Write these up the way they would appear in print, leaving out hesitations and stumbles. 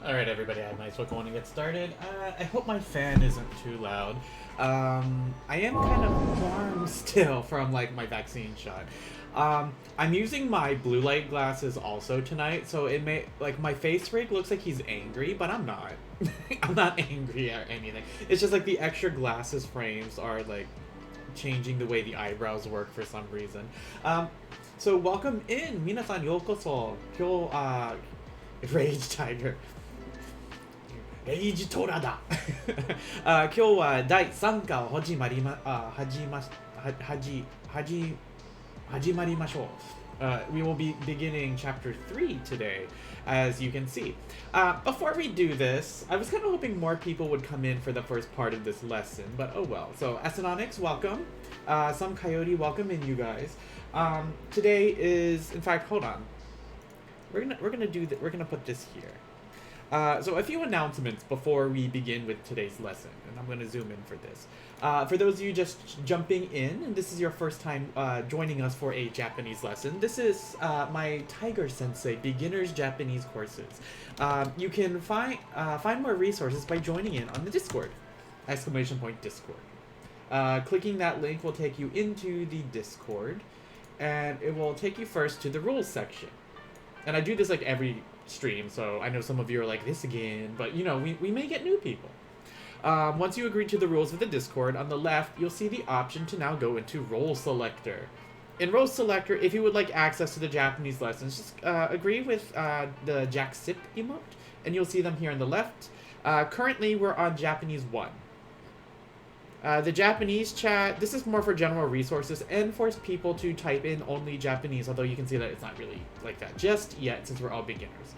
Alright, everybody, I might as well go on and get started. I hope my fan isn't too loud. I am kind of warm still from, like, my vaccine shot. I'm using my blue light glasses also tonight, so it may, like, my face rig looks like he's angry, but I'm not. I'm not angry or anything. It's just, like, the extra glasses frames are, like, changing the way the eyebrows work for some reason. So welcome in, minasan yokoso. Kyo, Rage Tiger. レイジトラだ今日は第3課を始まりましょう。We will be beginning chapter 3 today, as you can see. Before we do this, I was kind of hoping more people would come in for the first part of this lesson, but oh well. So, Asanonics, welcome. Some Coyote, welcome in, you guys. Today is, in fact, hold on. We're gonna put this here. So a few announcements before we begin with today's lesson, and I'm going to zoom in for this. For those of you just jumping in, and this is your first time joining us for a Japanese lesson, this is my Tiger Sensei Beginner's Japanese courses. You can find more resources by joining in on the Discord, ! Discord. Clicking that link will take you into the Discord, and it will take you first to the rules section. And I do this like every stream, so I know some of you are like, this again, but you know, we may get new people. Once you agree to the rules of the Discord, on the left, you'll see the option to now go into Role Selector. In Role Selector, if you would like access to the Japanese lessons, just agree with the Jack Sip emote, and you'll see them here on the left. Currently, we're on Japanese 1. The Japanese chat, this is more for general resources and for people to type in only Japanese, although you can see that it's not really like that just yet since we're all beginners.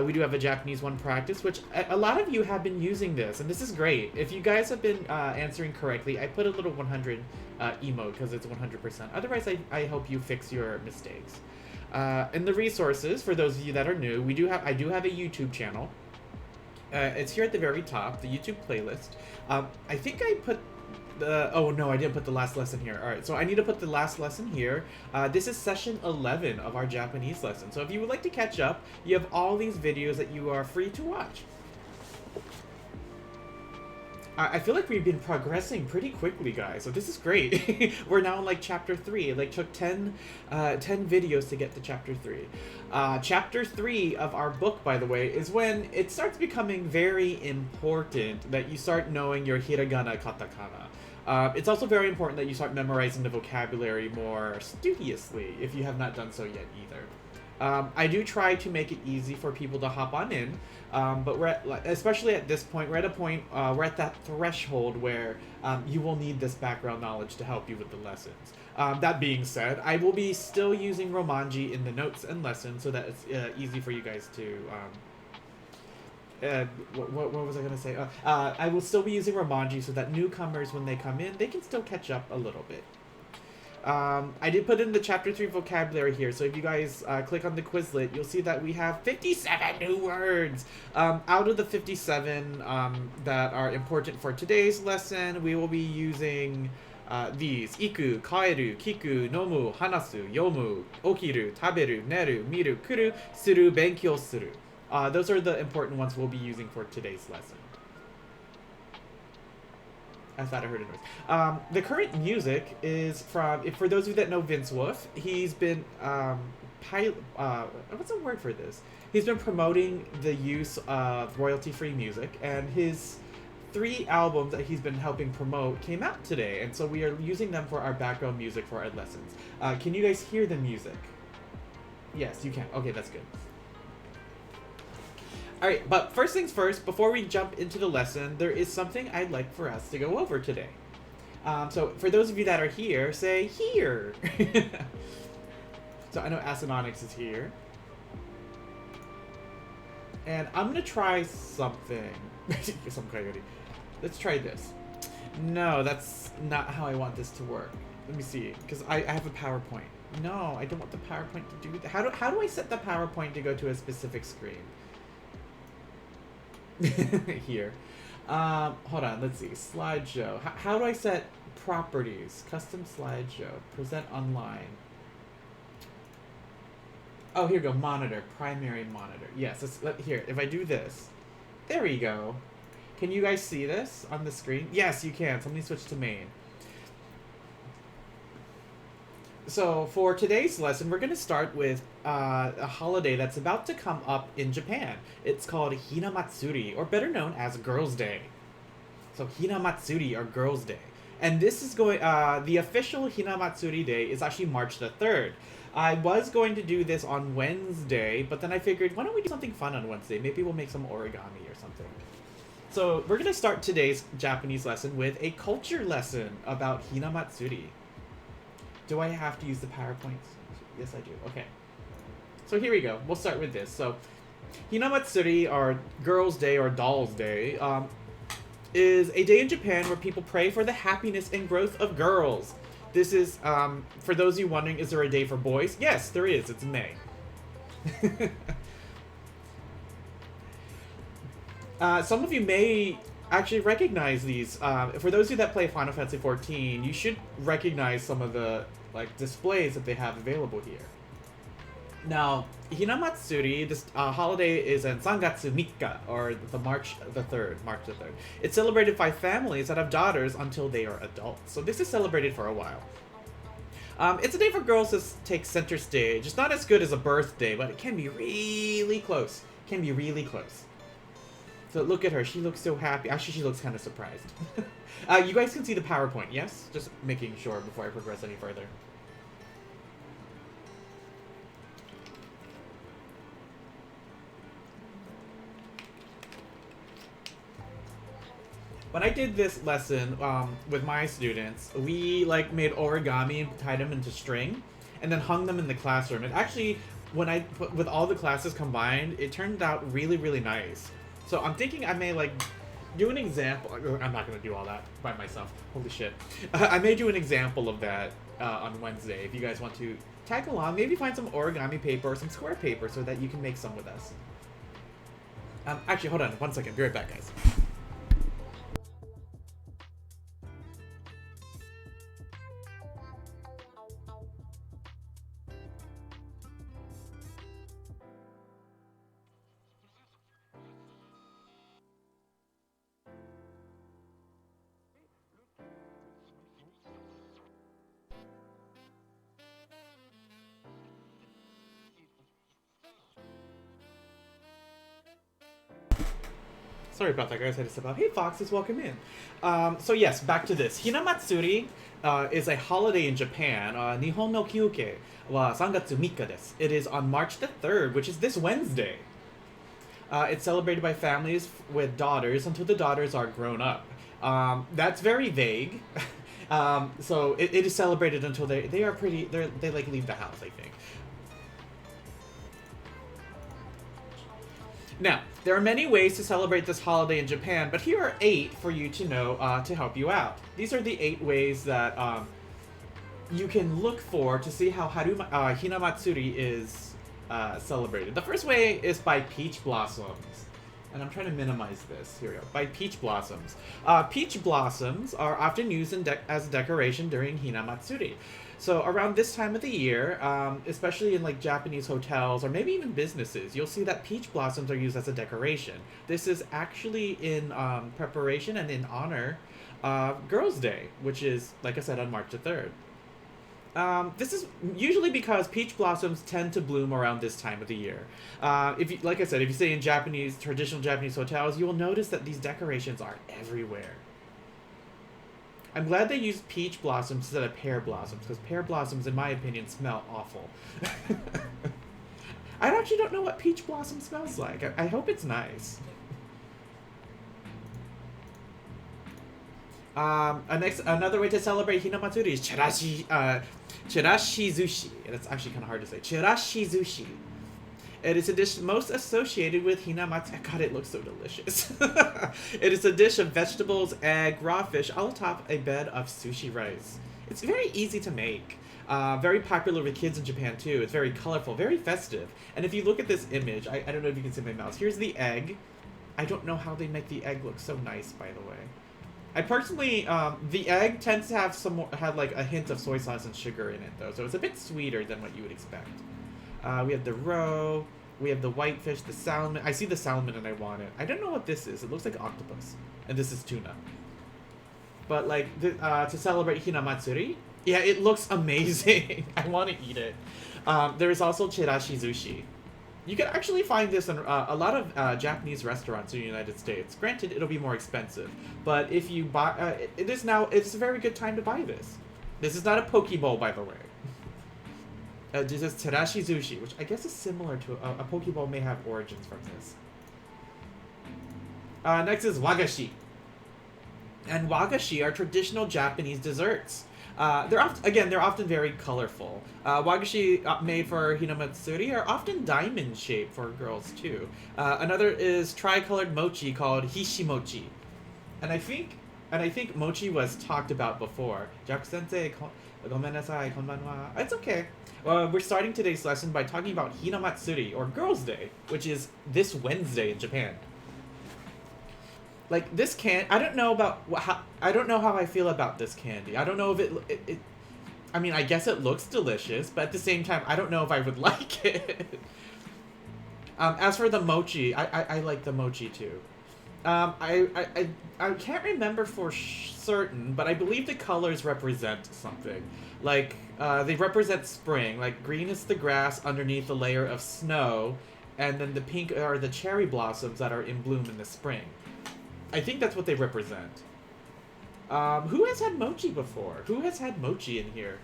We do have a Japanese 1 practice, which a lot of you have been using this, and this is great. If you guys have been answering correctly, I put a little 100 emote because it's 100%. Otherwise, I hope you fix your mistakes. In the resources, for those of you that are new, I do have a YouTube channel. It's here at the very top, the YouTube playlist. I think I put oh no, I didn't put the last lesson here. Alright, so I need to put the last lesson here. This is session 11 of our Japanese lesson. So if you would like to catch up, you have all these videos that you are free to watch. I feel like we've been progressing pretty quickly, guys, so this is great. We're now in like chapter 3. It like took 10 videos to get to chapter 3. Chapter 3 of our book, by the way, is when it starts becoming very important that you start knowing your hiragana, katakana. It's also very important that you start memorizing the vocabulary more studiously, if you have not done so yet either. I do try to make it easy for people to hop on in, but especially at this point, we're at that threshold where you will need this background knowledge to help you with the lessons. That being said, I will be still using Romanji in the notes and lessons so that it's easy for you guys to... what was I going to say? I will still be using Romanji so that newcomers, when they come in, they can still catch up a little bit. I did put in the chapter 3 vocabulary here, so if you guys click on the Quizlet, you'll see that we have 57 new words! Out of the 57 that are important for today's lesson, we will be using these: iku, kaeru, kiku, nomu, hanasu, yomu, okiru, taberu, neru, miru, kuru, suru, benkyou suru. Those are the important ones we'll be using for today's lesson. I thought I heard a noise. The current music is from, for those of you that know Vince Wolf, he's been, what's the word for this? He's been promoting the use of royalty-free music, and his 3 albums that he's been helping promote came out today, and so we are using them for our background music for our lessons. Can you guys hear the music? Yes, you can. Okay, that's good. Alright, but first things first, before we jump into the lesson, there is something I'd like for us to go over today. So for those of you that are here, say here. So I know Asinonix is here. And I'm gonna try something. Some coyote. Let's try this. No, that's not how I want this to work. Let me see, because I have a PowerPoint. No, I don't want the PowerPoint to do that. How do I set the PowerPoint to go to a specific screen? Here. Hold on, let's see. Slideshow. How do I set properties? Custom slideshow. Present online. Oh, here we go. Monitor. Primary monitor. Yes, here. If I do this. There we go. Can you guys see this on the screen? Yes, you can. So let me switch to main. So for today's lesson, we're going to start with a holiday that's about to come up in Japan. It's called Hinamatsuri, or better known as Girls' Day. So Hinamatsuri, or Girls' Day. And this is going, the official Hinamatsuri day is actually March the 3rd. I was going to do this on Wednesday, but then I figured, why don't we do something fun on Wednesday? Maybe we'll make some origami or something. So we're going to start today's Japanese lesson with a culture lesson about Hinamatsuri. Do I have to use the PowerPoint? Yes, I do. Okay. So here we go. We'll start with this. So Hinamatsuri, or Girls' Day or Dolls' Day, is a day in Japan where people pray for the happiness and growth of girls. This is, for those of you wondering, is there a day for boys? Yes, there is. It's May. Some of you may actually recognize these. For those of you that play Final Fantasy XIV, you should recognize some of the displays that they have available here. Now, Hinamatsuri, this holiday is in Sangatsu Mikka, or March the 3rd. It's celebrated by families that have daughters until they are adults. So this is celebrated for a while. It's a day for girls to take center stage. It's not as good as a birthday, but it can be really close. So look at her. She looks so happy. Actually, she looks kind of surprised. You guys can see the PowerPoint, yes? Just making sure before I progress any further. When I did this lesson with my students, we made origami and tied them into string, and then hung them in the classroom. And actually, when I put with all the classes combined, it turned out really, really nice. So I'm thinking I may do an example. I'm not gonna do all that by myself. Holy shit! I may do an example of that on Wednesday. If you guys want to tag along, maybe find some origami paper or some square paper so that you can make some with us. Actually, hold on 1 second. Be right back, guys. Sorry about that, guys. I had to step out. Hey, Foxes, welcome in. So yes, back to this. Hinamatsuri is a holiday in Japan. Nihon no Kyuke wa Sangatsu Mikka desu. It is on March the 3rd, which is this Wednesday. It's celebrated by families with daughters until the daughters are grown up. That's very vague. So it is celebrated until they leave the house, I think. Now, there are many ways to celebrate this holiday in Japan, but here are 8 for you to know to help you out. These are the 8 ways that you can look for to see how Hinamatsuri is celebrated. The first way is by peach blossoms. And I'm trying to minimize this. Here we go. By peach blossoms. Peach blossoms are often used as decoration during Hinamatsuri. So around this time of the year, especially in like Japanese hotels or maybe even businesses, you'll see that peach blossoms are used as a decoration. This is actually in preparation and in honor of Girls' Day, which is, like I said, on March the 3rd. This is usually because peach blossoms tend to bloom around this time of the year. If you, like I said, if you stay in traditional Japanese hotels, you will notice that these decorations are everywhere. I'm glad they used peach blossoms instead of pear blossoms, because pear blossoms, in my opinion, smell awful. I actually don't know what peach blossom smells like. I hope it's nice. Another way to celebrate Hinamatsuri is chirashi zushi. That's actually kind of hard to say. Chirashi zushi. It is a dish most associated with Hinamatsuri. God, it looks so delicious. It is a dish of vegetables, egg, raw fish, all atop a bed of sushi rice. It's very easy to make. Very popular with kids in Japan too. It's very colorful, very festive. And if you look at this image, I don't know if you can see my mouse. Here's the egg. I don't know how they make the egg look so nice, by the way. I personally, the egg tends to have like a hint of soy sauce and sugar in it though, so it's a bit sweeter than what you would expect. We have the roe, we have the whitefish, the salmon. I see the salmon and I want it. I don't know what this is. It looks like octopus. And this is tuna. But like, to celebrate Hinamatsuri, yeah, it looks amazing. I want to eat it. There is also chirashi zushi. You can actually find this in a lot of Japanese restaurants in the United States. Granted, it'll be more expensive. But if you buy, it's a very good time to buy this. This is not a poke bowl, by the way. This is chirashi zushi, which I guess is similar to a poke bowl may have origins from this. Next is wagashi. And wagashi are traditional Japanese desserts. They're often very colorful. Wagashi made for Hinamatsuri are often diamond shaped for girls too. Another is tricolored mochi called hishimochi. And I think mochi was talked about before. Sensei, gomenasai, konbanwa. It's okay. We're starting today's lesson by talking about Hinamatsuri, or Girls' Day, which is this Wednesday in Japan. Like, this I don't know how I feel about this candy. I don't know if it I mean, I guess it looks delicious, but at the same time, I don't know if I would like it. As for the mochi, I like the mochi too. I can't remember for certain, but I believe the colors represent something. Like, they represent spring. Like, green is the grass underneath the layer of snow, and then the pink are the cherry blossoms that are in bloom in the spring. I think that's what they represent. Who has had mochi before? Who has had mochi in here?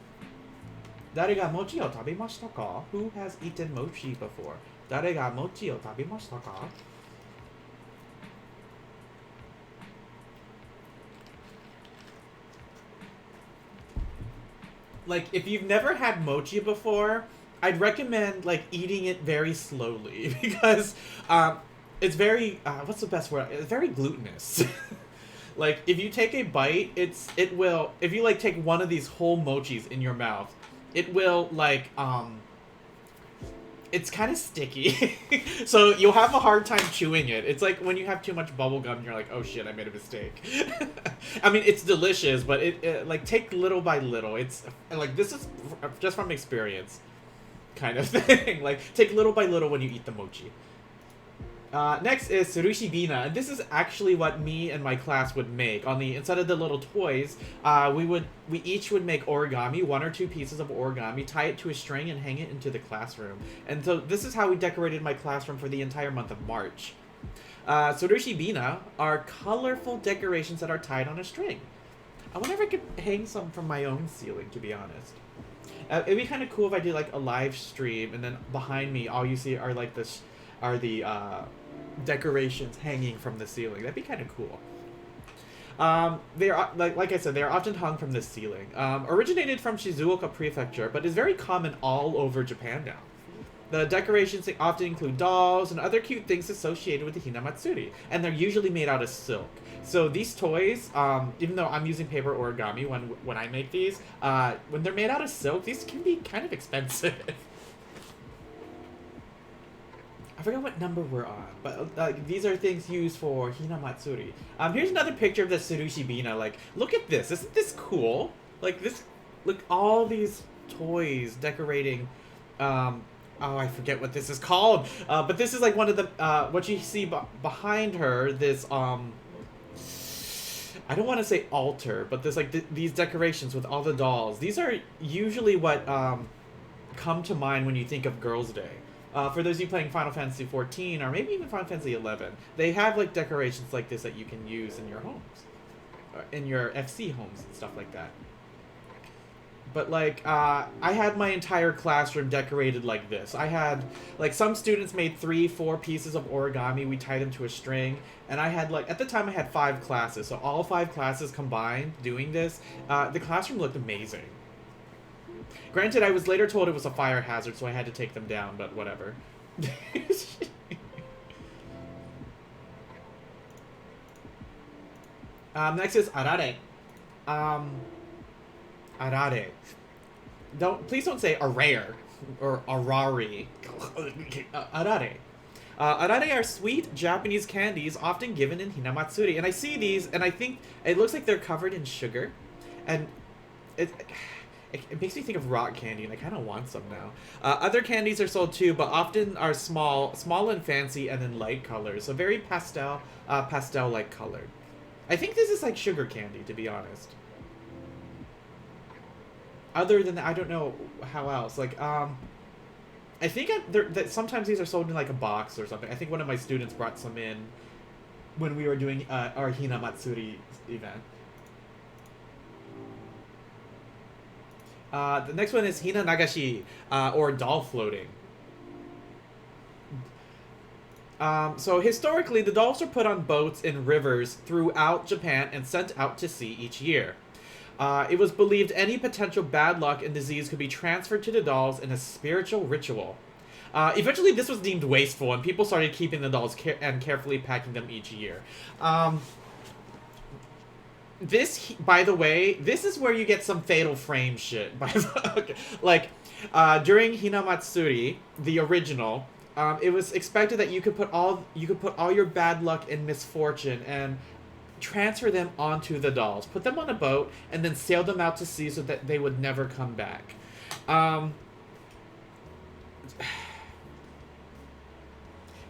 Dare ga mochi o tabemashita ka? Who has eaten mochi before? Dare ga mochi o tabemashita ka? Like, if you've never had mochi before, I'd recommend, like, eating it very slowly. Because, it's very, what's the best word? It's very glutinous. Like, if you take a bite, it will, if you, like, take one of these whole mochis in your mouth, it will, like, it's kind of sticky. So you'll have a hard time chewing it. It's like when you have too much bubble gum and you're like, oh shit, I made a mistake. I mean, it's delicious, but it like, take little by little. It's, like, this is just from experience kind of thing. Like, take little by little when you eat the mochi. Next is Tsurushi Bina, and this is actually what me and my class would make. On the instead of the little toys, we each would make origami, 1 or 2 pieces of origami, tie it to a string, and hang it into the classroom. And so this is how we decorated my classroom for the entire month of March. Tsurushi Bina are colorful decorations that are tied on a string. I wonder if I could hang some from my own ceiling, to be honest. It'd be kind of cool if I did like a live stream, and then behind me, all you see are like this. Are the decorations hanging from the ceiling. That'd be kind of cool. They are, like I said, they are often hung from the ceiling. Originated from Shizuoka Prefecture, but is very common all over Japan now. The decorations often include dolls and other cute things associated with the Hinamatsuri, and they're usually made out of silk. So these toys, even though I'm using paper origami when I make these, when they're made out of silk, these can be kind of expensive. I forgot what number we're on, but these are things used for Hinamatsuri. Here's another picture of the Tsurushi Bina. Like, look at this. Isn't this cool? Like, this Look, all these toys decorating. Oh, I forget what this is called. But this is like one of the what you see behind her. This I don't want to say altar, but there's like these decorations with all the dolls. These are usually what come to mind when you think of Girls' Day. For those of you playing Final Fantasy 14 or maybe even Final Fantasy 11, they have like decorations like this that you can use in your homes, in your FC homes and stuff like that. But like, I had my entire classroom decorated like this. I had, like, some students made 3-4 pieces of origami. We tied them to a string. And I had, like, at the time I had 5 classes. So all 5 classes combined doing this. The classroom looked amazing. Granted, I was later told it was a fire hazard, so I had to take them down, but whatever. Next is arare. Arare. Please don't say arare or arari. Arare. Arare are sweet Japanese candies often given in Hinamatsuri. And I see these, and I think it looks like they're covered in sugar. And it makes me think of rock candy, and I kind of want some now. Other candies are sold too, but often are small and fancy, and in light colors. So very pastel-like colored. I think this is like sugar candy, to be honest. Other than that, I don't know how else. Like, I think that sometimes these are sold in like a box or something. I think one of my students brought some in when we were doing our Hinamatsuri event. The next one is Hina Nagashi, or doll floating. So historically, the dolls are put on boats in rivers throughout Japan and sent out to sea each year. It was believed any potential bad luck and disease could be transferred to the dolls in a spiritual ritual. Eventually, this was deemed wasteful, and people started keeping the dolls and carefully packing them each year. This, by the way, this is where you get some Fatal Frame shit. Okay. Like, during Hinamatsuri, the original, it was expected that you could put all your bad luck and misfortune and transfer them onto the dolls, put them on a boat, and then sail them out to sea so that they would never come back.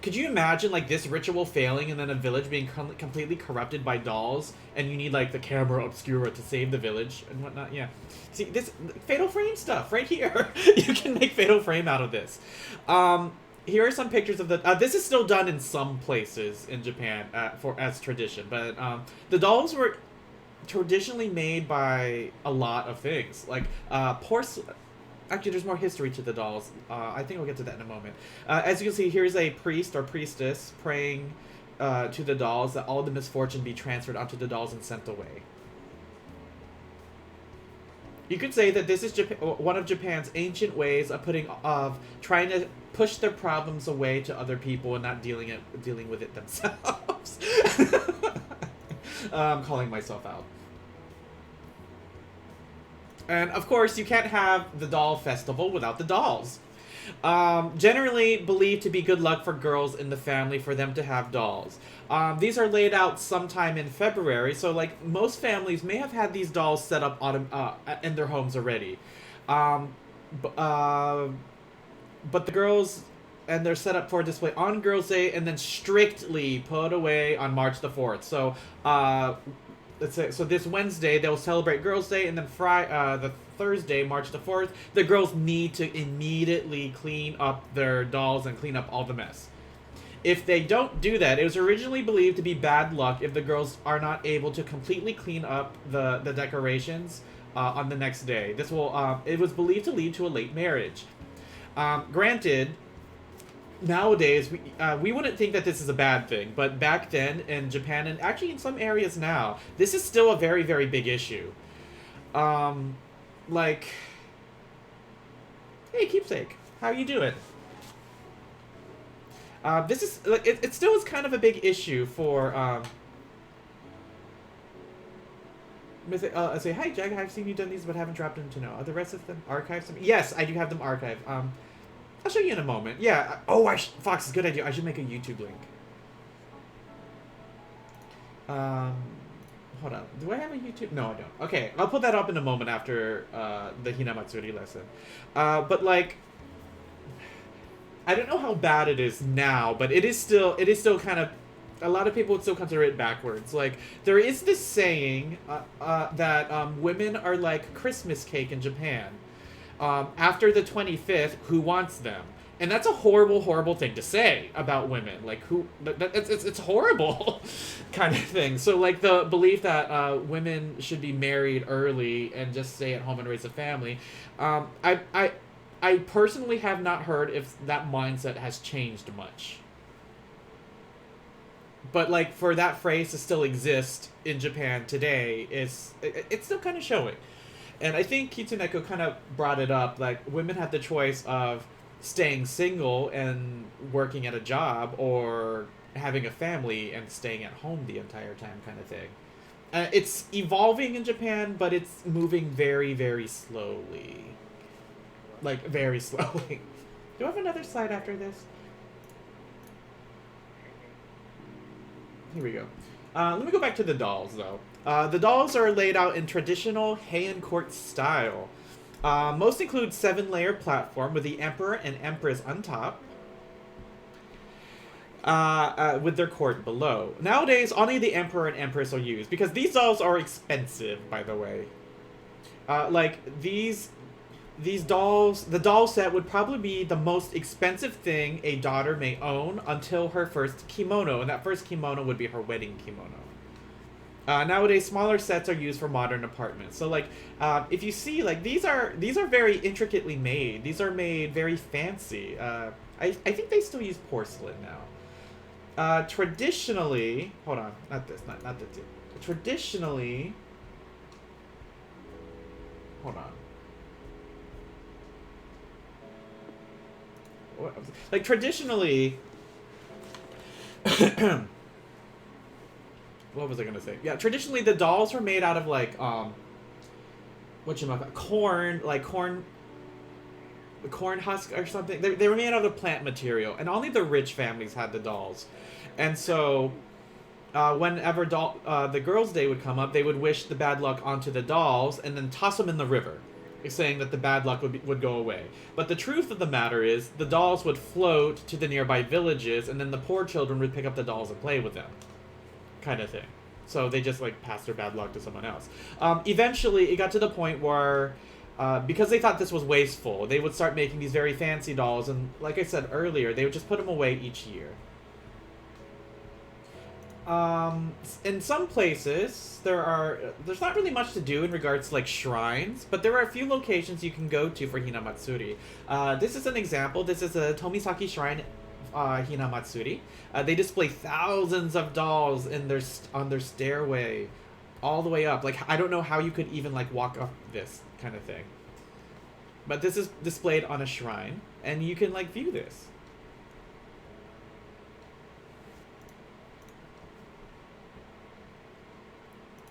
Could you imagine, like, this ritual failing and then a village being completely corrupted by dolls, and you need, like, the camera obscura to save the village and whatnot? Yeah. See, this Fatal Frame stuff right here. You can make Fatal Frame out of this. Here are some pictures of the... this is still done in some places in Japan as tradition, but the dolls were traditionally made by a lot of things. Like, porcelain... Actually, there's more history to the dolls. I think we'll get to that in a moment. As you can see, here's a priest or priestess praying to the dolls that all the misfortune be transferred onto the dolls and sent away. You could say that this is one of Japan's ancient ways of trying to push their problems away to other people and not dealing with it themselves. I'm calling myself out. And of course, you can't have the doll festival without the dolls. Generally believed to be good luck for girls in the family for them to have dolls. These are laid out sometime in February, so like most families may have had these dolls set up in their homes already. But the girls, and they're set up for display on Girls' Day and then strictly put away on March the 4th. So, let's say, so this Wednesday they'll celebrate Girls' Day, and then the Thursday, March the 4th, the girls need to immediately clean up their dolls and clean up all the mess. If they don't do that, it was originally believed to be bad luck if the girls are not able to completely clean up the decorations on the next day. This will it was believed to lead to a late marriage. Granted, nowadays we wouldn't think that this is a bad thing, but back then in Japan, and actually in some areas now, this is still a very, very big issue. Like, hey keepsake, how you doing? This is like it still is kind of a big issue for I say, hi Jack, I've seen you done these but haven't dropped them to know. Are the rest of them archived? Yes, I do have them archived. I'll show you in a moment. Yeah. Oh, Fox, is a good idea. I should make a YouTube link. hold on. Do I have a YouTube? No, I don't. Okay, I'll put that up in a moment after the Hinamatsuri lesson. But like, I don't know how bad it is now, but it is still kind of, a lot of people would still consider it backwards. Like, there is this saying that women are like Christmas cake in Japan. After the 25th, who wants them? And that's a horrible, horrible thing to say about women. Like, it's horrible kind of thing. So, like, the belief that women should be married early and just stay at home and raise a family, I personally have not heard if that mindset has changed much. But, like, for that phrase to still exist in Japan today, it's still kind of showing. And I think Kitsuneko kind of brought it up, like, women have the choice of staying single and working at a job, or having a family and staying at home the entire time, kind of thing. It's evolving in Japan, but it's moving very, very slowly. Like, very slowly. Do I have another slide after this? Here we go. Let me go back to the dolls, though. The dolls are laid out in traditional Heian court style. Most include 7-layer platform with the emperor and empress on top, with their court below. Nowadays, only the emperor and empress are used, because these dolls are expensive, by the way. Like, these dolls, the doll set would probably be the most expensive thing a daughter may own until her first kimono, and that first kimono would be her wedding kimono. Nowadays, smaller sets are used for modern apartments. So, like, if you see, like, these are very intricately made. These are made very fancy. I think they still use porcelain now. Traditionally, hold on, not this. Traditionally, hold on. Like, traditionally, what was I gonna say? Yeah, traditionally the dolls were made out of, like, corn husk or something. They were made out of plant material, and only the rich families had the dolls. And so, whenever the girls' day would come up, they would wish the bad luck onto the dolls and then toss them in the river, saying that the bad luck would go away. But the truth of the matter is, the dolls would float to the nearby villages, and then the poor children would pick up the dolls and play with them, kind of thing. So they just, like, passed their bad luck to someone else. Eventually, it got to the point where, because they thought this was wasteful, they would start making these very fancy dolls, and like I said earlier, they would just put them away each year. In some places, there's not really much to do in regards to, like, shrines, but there are a few locations you can go to for Hinamatsuri. This is an example. This is a Tomisaki Shrine Hinamatsuri. They display thousands of dolls on their stairway, all the way up. Like, I don't know how you could even, like, walk up this kind of thing. But this is displayed on a shrine, and you can, like, view this.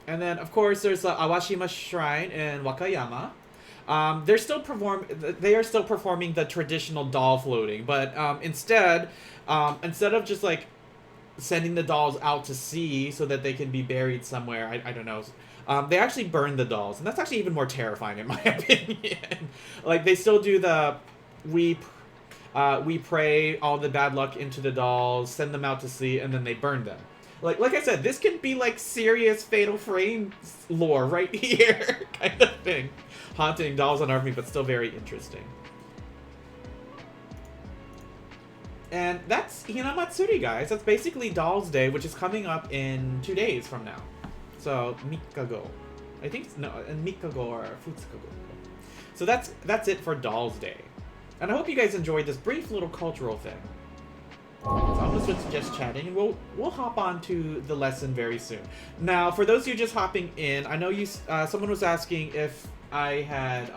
And then, of course, there's the Awashima Shrine in Wakayama. They are still performing the traditional doll floating, but instead of just, like, sending the dolls out to sea so that they can be buried somewhere, I don't know, they actually burn the dolls, and that's actually even more terrifying in my opinion. Like, they still do the we pray all the bad luck into the dolls, send them out to sea, and then they burn them. Like I said, this can be, like, serious Fatal Frame lore right here, kind of thing. Haunting dolls on army, but still very interesting. And that's Hinamatsuri, guys. That's basically Dolls Day, which is coming up in 2 days from now. So, Mikago. I think, no, Mikago or Futsukago. So that's it for Dolls Day. And I hope you guys enjoyed this brief little cultural thing. So I'm gonna switch to just chatting, and we'll hop on to the lesson very soon. Now, for those of you just hopping in, I know someone was asking if I had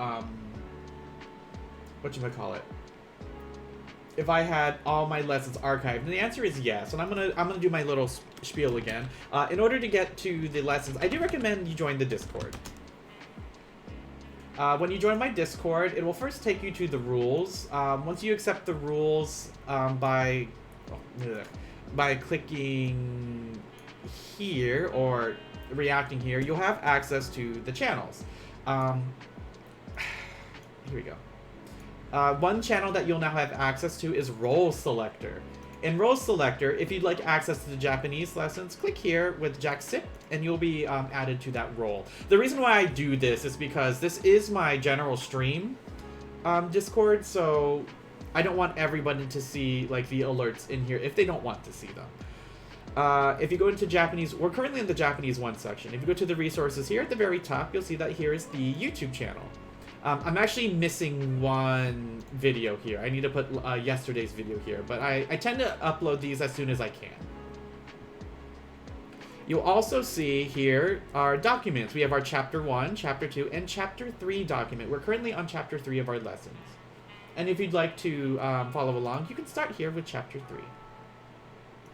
if I had all my lessons archived, and the answer is yes. And I'm gonna do my little spiel again. In order to get to the lessons, I do recommend you join the Discord. When you join my Discord, it will first take you to the rules. Once you accept the rules by clicking here, or reacting here, you'll have access to the channels. Here we go. One channel that you'll now have access to is Role Selector. In Role Selector, if you'd like access to the Japanese lessons, click here with Jack Sip, and you'll be added to that role. The reason why I do this is because this is my general stream Discord, so I don't want everybody to see like the alerts in here if they don't want to see them. If you go into Japanese, we're currently in the Japanese 1 section. If you go to the resources here at the very top, you'll see that here is the YouTube channel. I'm actually missing one video here. I need to put yesterday's video here, but I tend to upload these as soon as I can. You'll also see here our documents. We have our Chapter 1, Chapter 2, and Chapter 3 document. We're currently on Chapter 3 of our lessons. And if you'd like to follow along, you can start here with Chapter 3.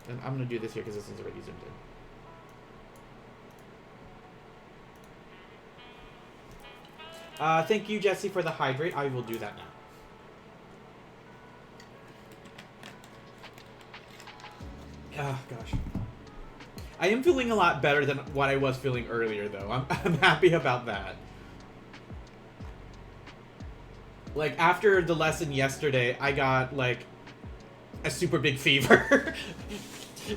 And I'm going to do this here because this is already zoomed in. Thank you, Jesse, for the hydrate. I will do that now. Oh, gosh. I am feeling a lot better than what I was feeling earlier, though. I'm happy about that. Like, after the lesson yesterday, I got, like, a super big fever.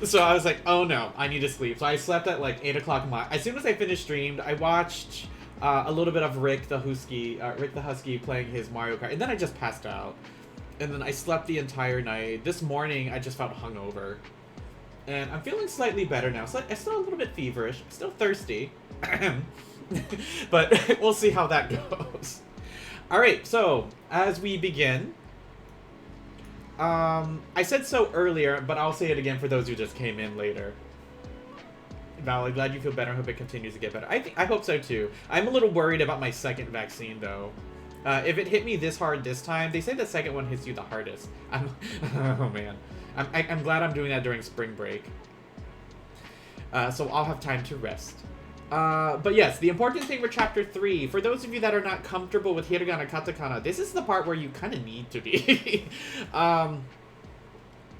So I was like, oh no, I need to sleep. So I slept at, like, 8 o'clock. As soon as I finished streamed, I watched a little bit of Rick the Husky playing his Mario Kart. And then I just passed out. And then I slept the entire night. This morning, I just felt hungover. And I'm feeling slightly better now. So I'm still a little bit feverish. Still thirsty. But we'll see how that goes. Alright, so as we begin, I said so earlier, but I'll say it again for those who just came in later. Valerie, glad you feel better. I hope it continues to get better. I hope so too. I'm a little worried about my second vaccine though. If it hit me this hard this time, they say the second one hits you the hardest. Oh man. I'm glad I'm doing that during spring break. So I'll have time to rest. But yes, the important thing for Chapter 3, for those of you that are not comfortable with hiragana katakana, this is the part where you kind of need to be.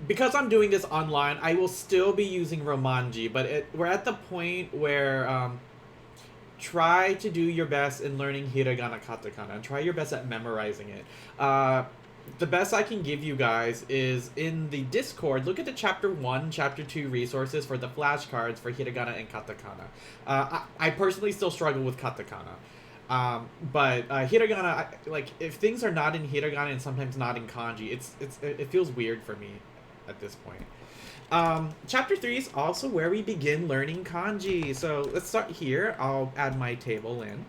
Because I'm doing this online, I will still be using Romanji, but we're at the point where try to do your best in learning hiragana katakana, and try your best at memorizing it. The best I can give you guys is in the Discord, look at the Chapter 1, Chapter 2 resources for the flashcards for hiragana and katakana. I personally still struggle with katakana. But hiragana, like, if things are not in hiragana and sometimes not in kanji, it feels weird for me at this point. Chapter 3 is also where we begin learning kanji. So let's start here. I'll add my table in.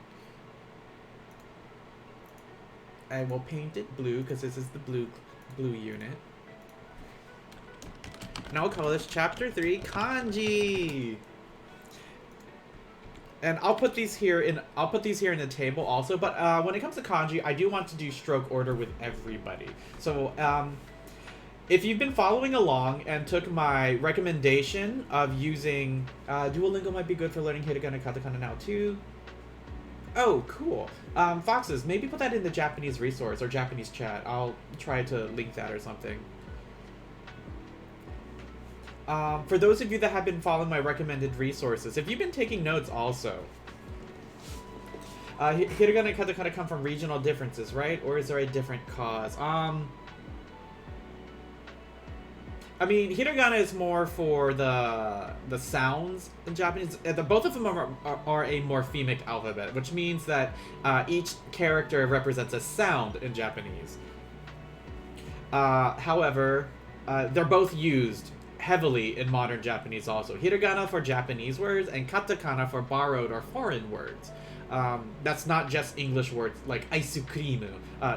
I will paint it blue because this is the blue unit. And I'll call this Chapter 3 Kanji. And I'll put these here in the table also, but when it comes to kanji, I do want to do stroke order with everybody. So if you've been following along and took my recommendation of using Duolingo might be good for learning hiragana and katakana now too. Oh, cool. Foxes, maybe put that in the Japanese resource or Japanese chat. I'll try to link that or something. For those of you that have been following my recommended resources, if you've been taking notes also, hiragana and katakana come from regional differences, right? Or is there a different cause? I mean, hiragana is more for the sounds in Japanese. Both of them are a morphemic alphabet, which means that each character represents a sound in Japanese. However, they're both used heavily in modern Japanese also. Hiragana for Japanese words and katakana for borrowed or foreign words. That's not just English words like aisukrimu.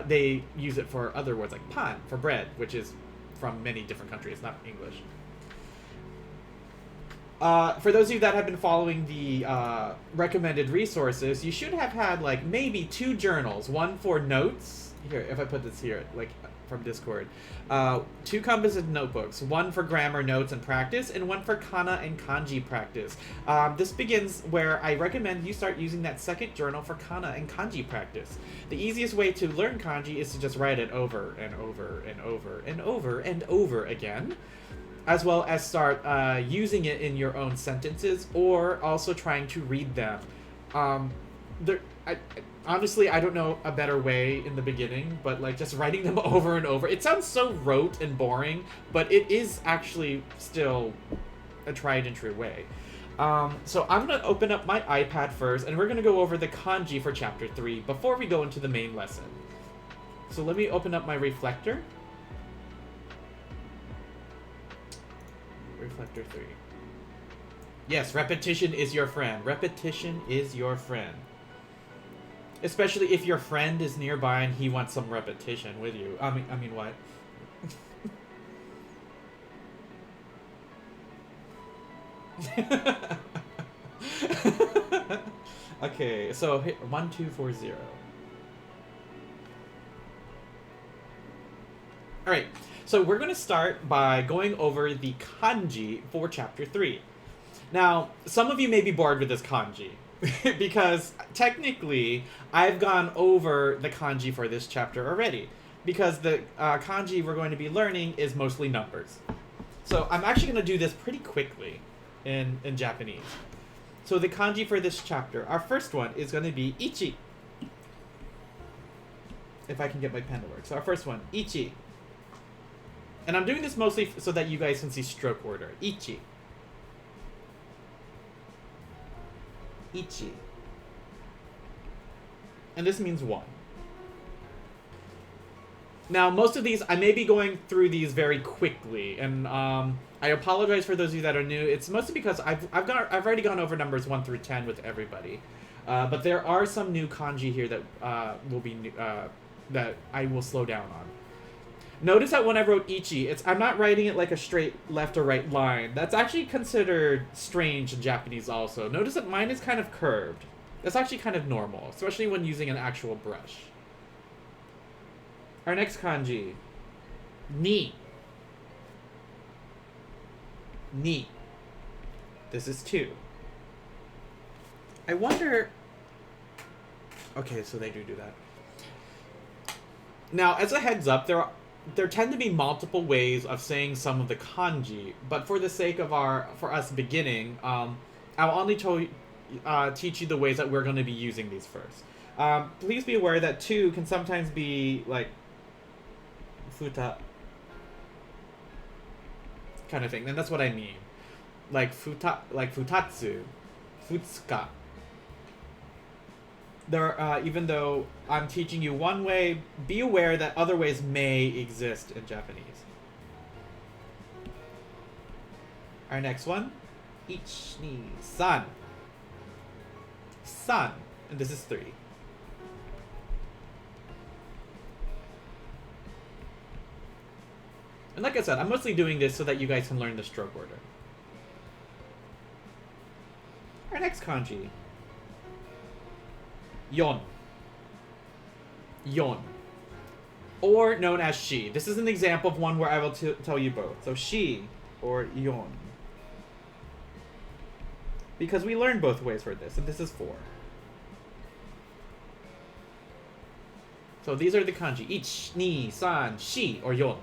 They use it for other words like pan for bread, which is from many different countries, not English. For those of you that have been following the recommended resources, you should have had like maybe 2 journals. One for notes. Here, if I put this here, like from Discord. 2 composite notebooks. One for grammar notes and practice, and one for kana and kanji practice. This begins where I recommend you start using that second journal for kana and kanji practice. The easiest way to learn kanji is to just write it over and over and over and over and over again. as well as start using it in your own sentences, or also trying to read them. Honestly, I don't know a better way in the beginning, but like just writing them over and over. It sounds so rote and boring, but it is actually still a tried and true way. So I'm going to open up my iPad first, and we're going to go over the kanji for chapter 3 before we go into the main lesson. So let me open up my reflector. Reflector 3. Yes, repetition is your friend. Repetition is your friend. Especially if your friend is nearby and he wants some repetition with you. I mean what? Okay, so 1240. Alright, so we're going to start by going over the kanji for chapter 3. Now, some of you may be bored with this kanji, because technically, I've gone over the kanji for this chapter already, because the kanji we're going to be learning is mostly numbers. So I'm actually going to do this pretty quickly in Japanese. So the kanji for this chapter, our first one is going to be ichi. If I can get my pen to work. So our first one, ichi. And I'm doing this mostly so that you guys can see stroke order. Ichi. Ichi. And this means 1. Now, most of these, I may be going through these very quickly, and I apologize for those of you that are new. It's mostly because I've already gone over numbers 1 through 10 with everybody, but there are some new kanji here that will be new, that I will slow down on. Notice that when I wrote ichi, I'm not writing it like a straight left or right line. That's actually considered strange in Japanese also. Notice that mine is kind of curved. That's actually kind of normal, especially when using an actual brush. Our next kanji, ni. Ni. This is 2. I wonder... Okay, so they do that. Now, as a heads up, there tend to be multiple ways of saying some of the kanji, but for the sake of for us beginning, I'll only teach you the ways that we're going to be using these first. Please be aware that 2 can sometimes be like futa kind of thing, and that's what I mean. Like futatsu, futsuka. Even though I'm teaching you one way, be aware that other ways may exist in Japanese. Our next one, ich, ni, san. San, and this is 3. And like I said, I'm mostly doing this so that you guys can learn the stroke order. Our next kanji, yon. Yon. Or known as she. This is an example of one where I will tell you both. So she or yon. Because we learned both ways for this, and this is 4. So these are the kanji. Ich, ni, san, shi, or yon.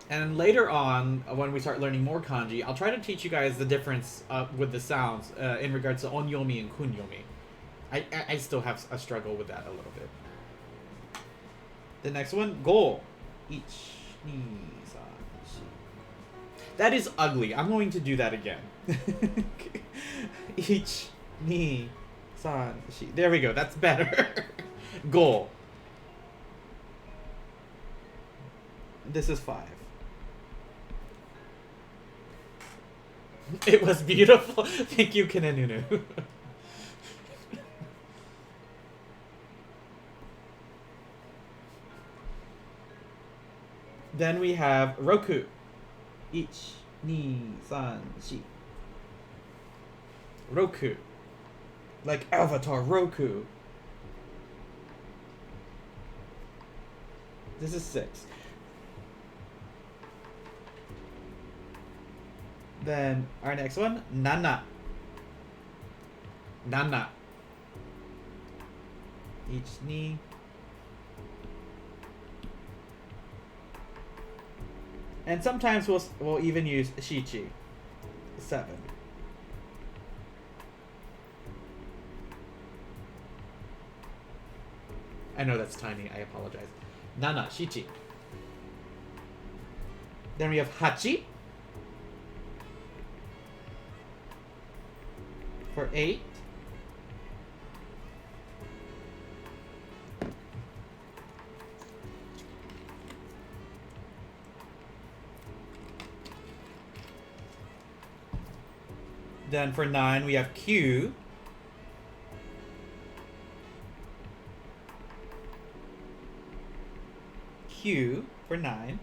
And later on, when we start learning more kanji, I'll try to teach you guys the difference with the sounds in regards to onyomi and kunyomi. I still have a struggle with that a little bit. The next one, go. Ich, ni, san, shi. That is ugly. I'm going to do that again. Ich, ni, san, shi. There we go. That's better. Go. This is 5. It was beautiful. Thank you, Kinenunu. Then we have Roku. Ich, ni, san, shi. Roku. Like Avatar Roku. This is 6. Then our next one, nana. Nana. Ich, ni. And sometimes we'll even use shichi. 7. I know that's tiny, I apologize. Nana, shichi. Then we have hachi. For 8. Then for 9, we have Q. Q for 9.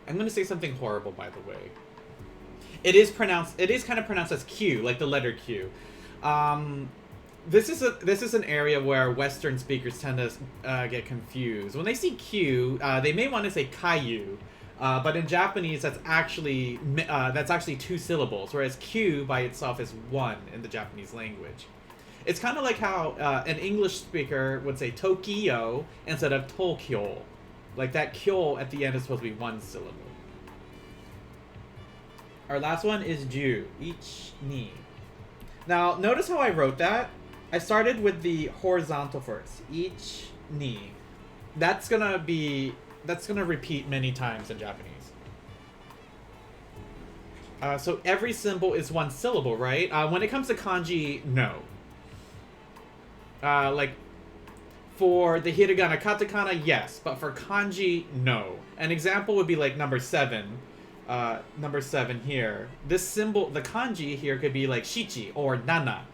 I'm going to say something horrible, by the way. It is kind of pronounced as Q, like the letter Q. This is an area where Western speakers tend to get confused. When they see Q, they may want to say Kayu, but in Japanese that's actually 2 syllables, whereas Q by itself is 1 in the Japanese language. It's kind of like how an English speaker would say Tokyo instead of Tokyo. Like that kyo at the end is supposed to be 1 syllable. Our last one is ju, ich, ni. Now, notice how I wrote that? I started with the horizontal first. Ich, ni. That's gonna repeat many times in Japanese. So every symbol is 1 syllable, right? When it comes to kanji, no. Like, for the hiragana, katakana, yes. But for kanji, no. An example would be like number 7. Number 7 here. This symbol, the kanji here could be like shichi or nana.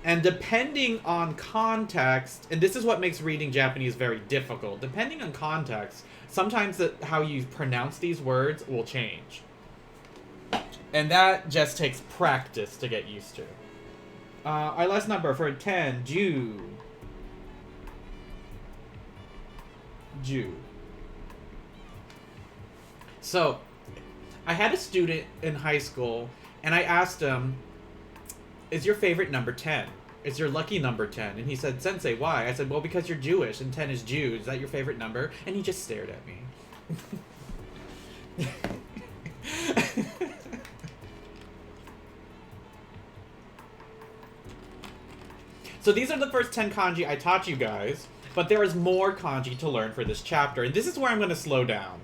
And depending on context, and this is what makes reading Japanese very difficult, depending on context, sometimes how you pronounce these words will change. And that just takes practice to get used to. Our last number for 10, ju. Ju. So, I had a student in high school, and I asked him, is your favorite number 10? Is your lucky number 10? And he said, Sensei, why? I said, well, because you're Jewish, and 10 is Jew. Is that your favorite number? And he just stared at me. So these are the first 10 kanji I taught you guys, but there is more kanji to learn for this chapter, and this is where I'm going to slow down.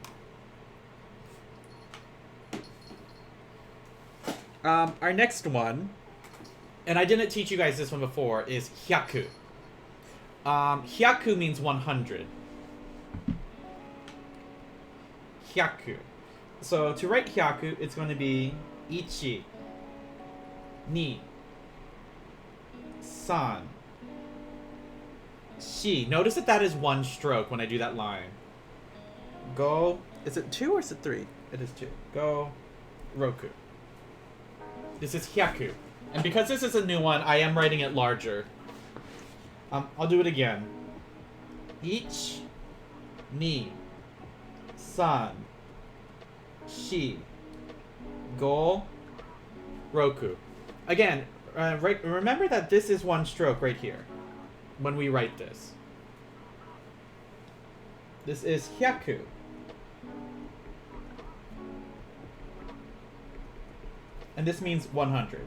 Our next one, and I didn't teach you guys this one before, is hyaku. Hyaku means 100. Hyaku. So to write hyaku, it's going to be ichi, ni, san, shi. Notice that is 1 stroke when I do that line. Go. Is it 2 or is it 3? It is 2. Go. Roku. This is hyaku. And because this is a new one, I am writing it larger. I'll do it again. Ich, ni, san, shi, go, roku. Again, remember that this is 1 stroke right here when we write this. This is hyaku. And this means 100.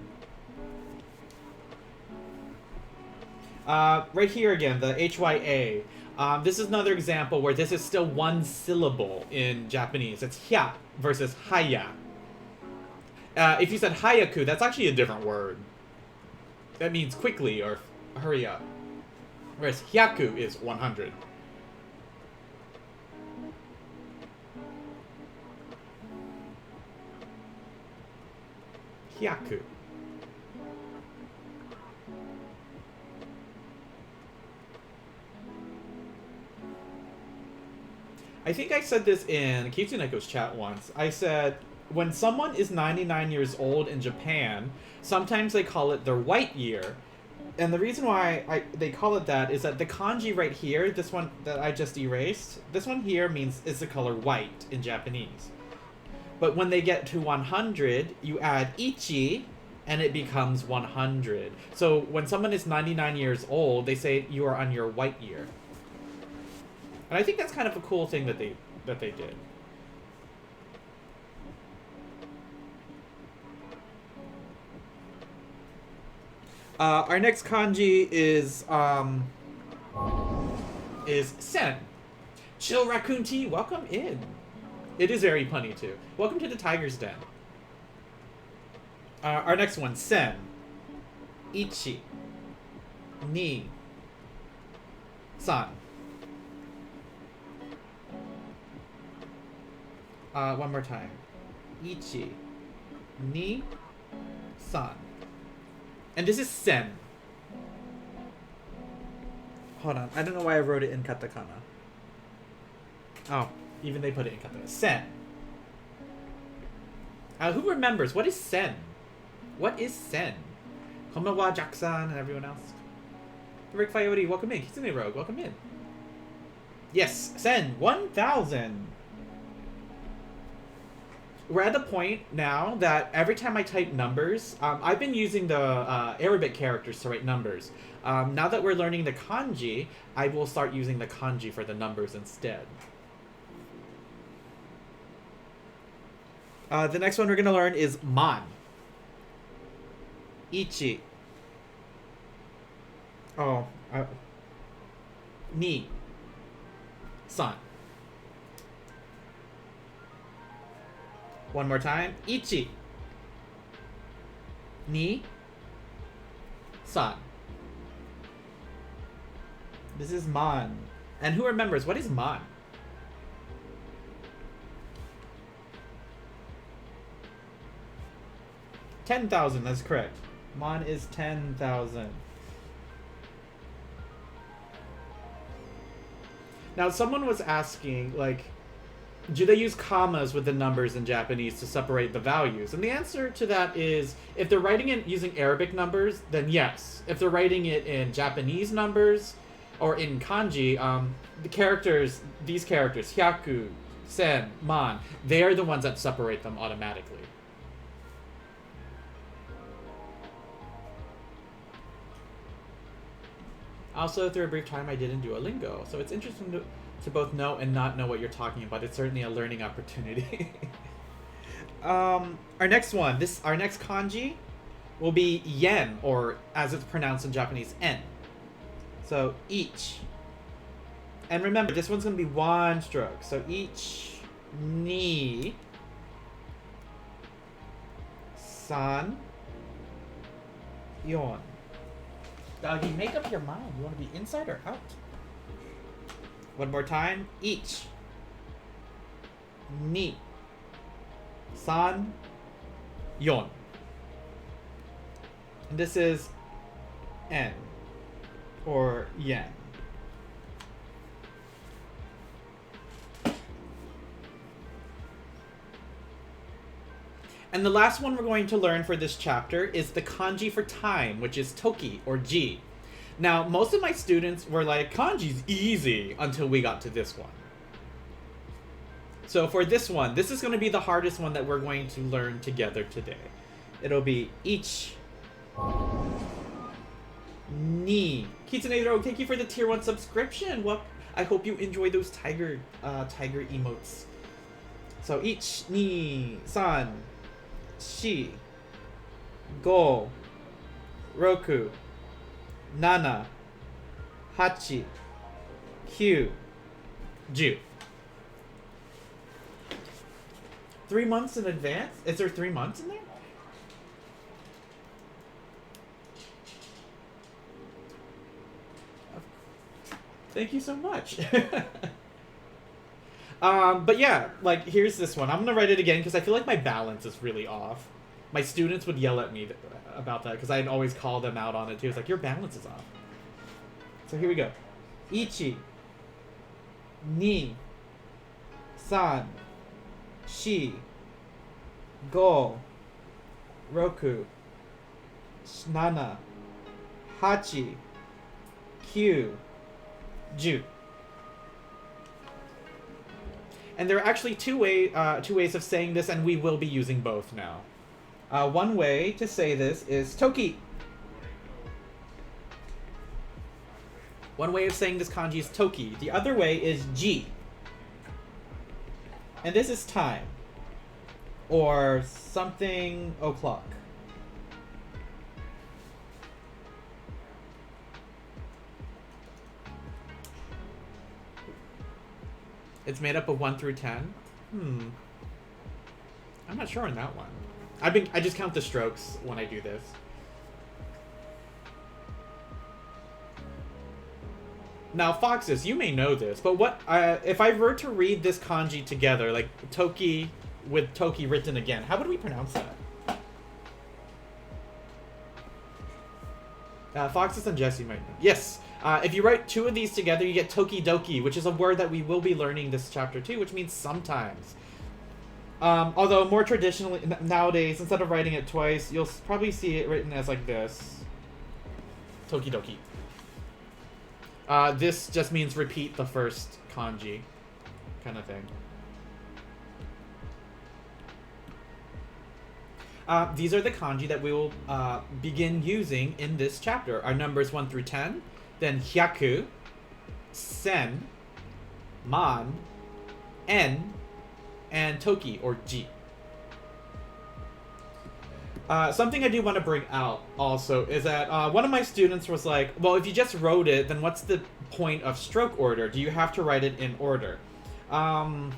Right here again, the HYA. This is another example where this is still 1 syllable in Japanese. It's hya versus haya. If you said hayaku, that's actually a different word. That means quickly or hurry up. Whereas hyaku is 100. Hyaku. I think I said this in Kitsuneko's chat once. I said, when someone is 99 years old in Japan, sometimes they call it their white year. And the reason why they call it that is that the kanji right here, this one that I just erased, this one here is the color white in Japanese. But when they get to 100, you add ichi and it becomes 100. So when someone is 99 years old, they say you are on your white year. And I think that's kind of a cool thing that they did. Our next kanji is sen. Chill Raccoon Tea, welcome in. It is very punny too. Welcome to the Tiger's Den. Our next one, sen. Ichi. Ni. San. One more time. Ichi. Ni. San. And this is sen. Hold on. I don't know why I wrote it in katakana. Oh, even they put it in katakana. Sen. Who remembers? What is sen? What is sen? Konbanwa, Jackson, and everyone else. Rick Coyote, welcome in. Kitsune Rogue, welcome in. Yes, sen. 1,000. We're at the point now that every time I type numbers, I've been using the Arabic characters to write numbers. Now that we're learning the kanji, I will start using the kanji for the numbers instead. The next one we're going to learn is man. Ichi. Oh. Ni. San. One more time. Ichi. Ni. San. This is man. And who remembers? What is man? $10,000, that's correct. Man is 10,000. Now, someone was asking, like, do they use commas with the numbers in Japanese to separate the values? And the answer to that is, if they're writing it using Arabic numbers, then yes. If they're writing it in Japanese numbers or in kanji, the characters, these characters, Hyaku, Sen, Man, they are the ones that separate them automatically. Also, through a brief time, I did in Duolingo, so it's interesting to both know and not know what you're talking about. It's certainly a learning opportunity. Our next one, our next kanji will be yen, or as it's pronounced in Japanese, en. So, each. And remember, this one's going to be one stroke. So, each, ni, san, yon. Doggy, make up your mind. You want to be inside or out? One more time. Each. Ni. San. Yon. And this is en. Or yen. And the last one we're going to learn for this chapter is the kanji for time, which is toki, or ji. Now, most of my students were like, kanji's easy, until we got to this one. So for this one, this is going to be the hardest one that we're going to learn together today. It'll be ich, ni. Kitsune Rogue, thank you for the tier 1 subscription. Well, I hope you enjoy those tiger emotes. So ich, ni, san, shi, go, roku, nana, hachi, kyu, ju. 3 months in advance? Is there 3 months in there? Thank you so much. But yeah, like, here's this one. I'm gonna write it again because I feel like my balance is really off. My students would yell at me about that because I'd always call them out on it too. It's like, your balance is off. So here we go. Ichi, ni, san, shi, go, roku, nana, hachi, kyu, ju. And there are actually two ways of saying this, and we will be using both now. One way to say this is toki. One way of saying this kanji is toki. The other way is ji. And this is time. Or something o'clock. It's made up of 1 through 10. I'm not sure on that one. I just count the strokes when I do this. Now, Foxes, you may know this, but what if I were to read this kanji together, like toki with toki written again, how would we pronounce that? Foxes and Jesse might know. Yes. If you write two of these together, you get tokidoki, which is a word that we will be learning this chapter too, which means sometimes. Although more traditionally, nowadays, instead of writing it twice, you'll probably see it written as like this. Tokidoki. This just means repeat the first kanji, kind of thing. These are the kanji that we will begin using in this chapter. Our numbers 1 through 10, then hyaku, sen, man, en, and toki, or ji. Something I do want to bring out also is that one of my students was like, well, if you just wrote it, then what's the point of stroke order? Do you have to write it in order? My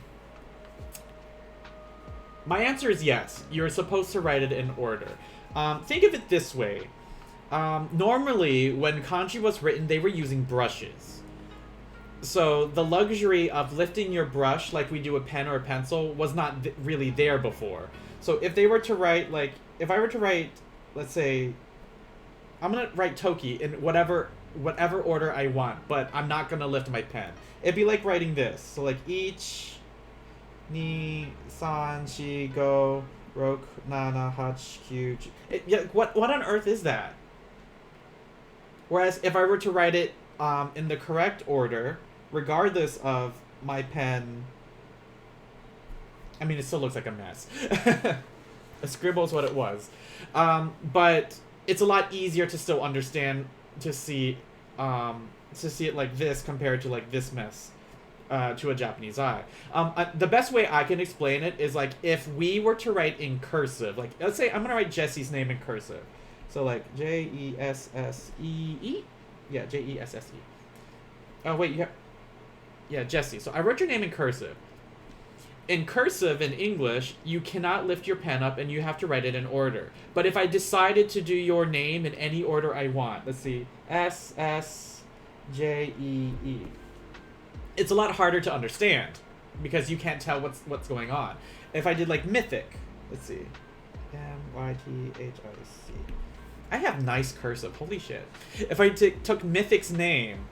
answer is yes. You're supposed to write it in order. Think of it this way. Normally, when kanji was written, they were using brushes. So the luxury of lifting your brush like we do a pen or a pencil was not really there before. So if they were to write, like, if I were to write, let's say, I'm going to write toki in whatever order I want, but I'm not going to lift my pen. It'd be like writing this. So like each, ni, san, shi, go, rok, nana, hach, kyu. What on earth is that? Whereas if I were to write it in the correct order, regardless of my pen, I mean, it still looks like a mess. A scribble is what it was. But it's a lot easier to still understand, to see it like this compared to like this mess to a Japanese eye. The best way I can explain it is like if we were to write in cursive, like let's say I'm going to write Jesse's name in cursive. So like Jessee. Yeah, Jesse. Oh, wait, yeah, Jesse. So I wrote your name in cursive. In cursive, in English, you cannot lift your pen up and you have to write it in order. But if I decided to do your name in any order I want, let's see, S-S-J-E-E. It's a lot harder to understand because you can't tell what's going on. If I did like Mythic, let's see, M-Y-T-H-I-C. I have nice cursive, holy shit. If I took Mythic's name,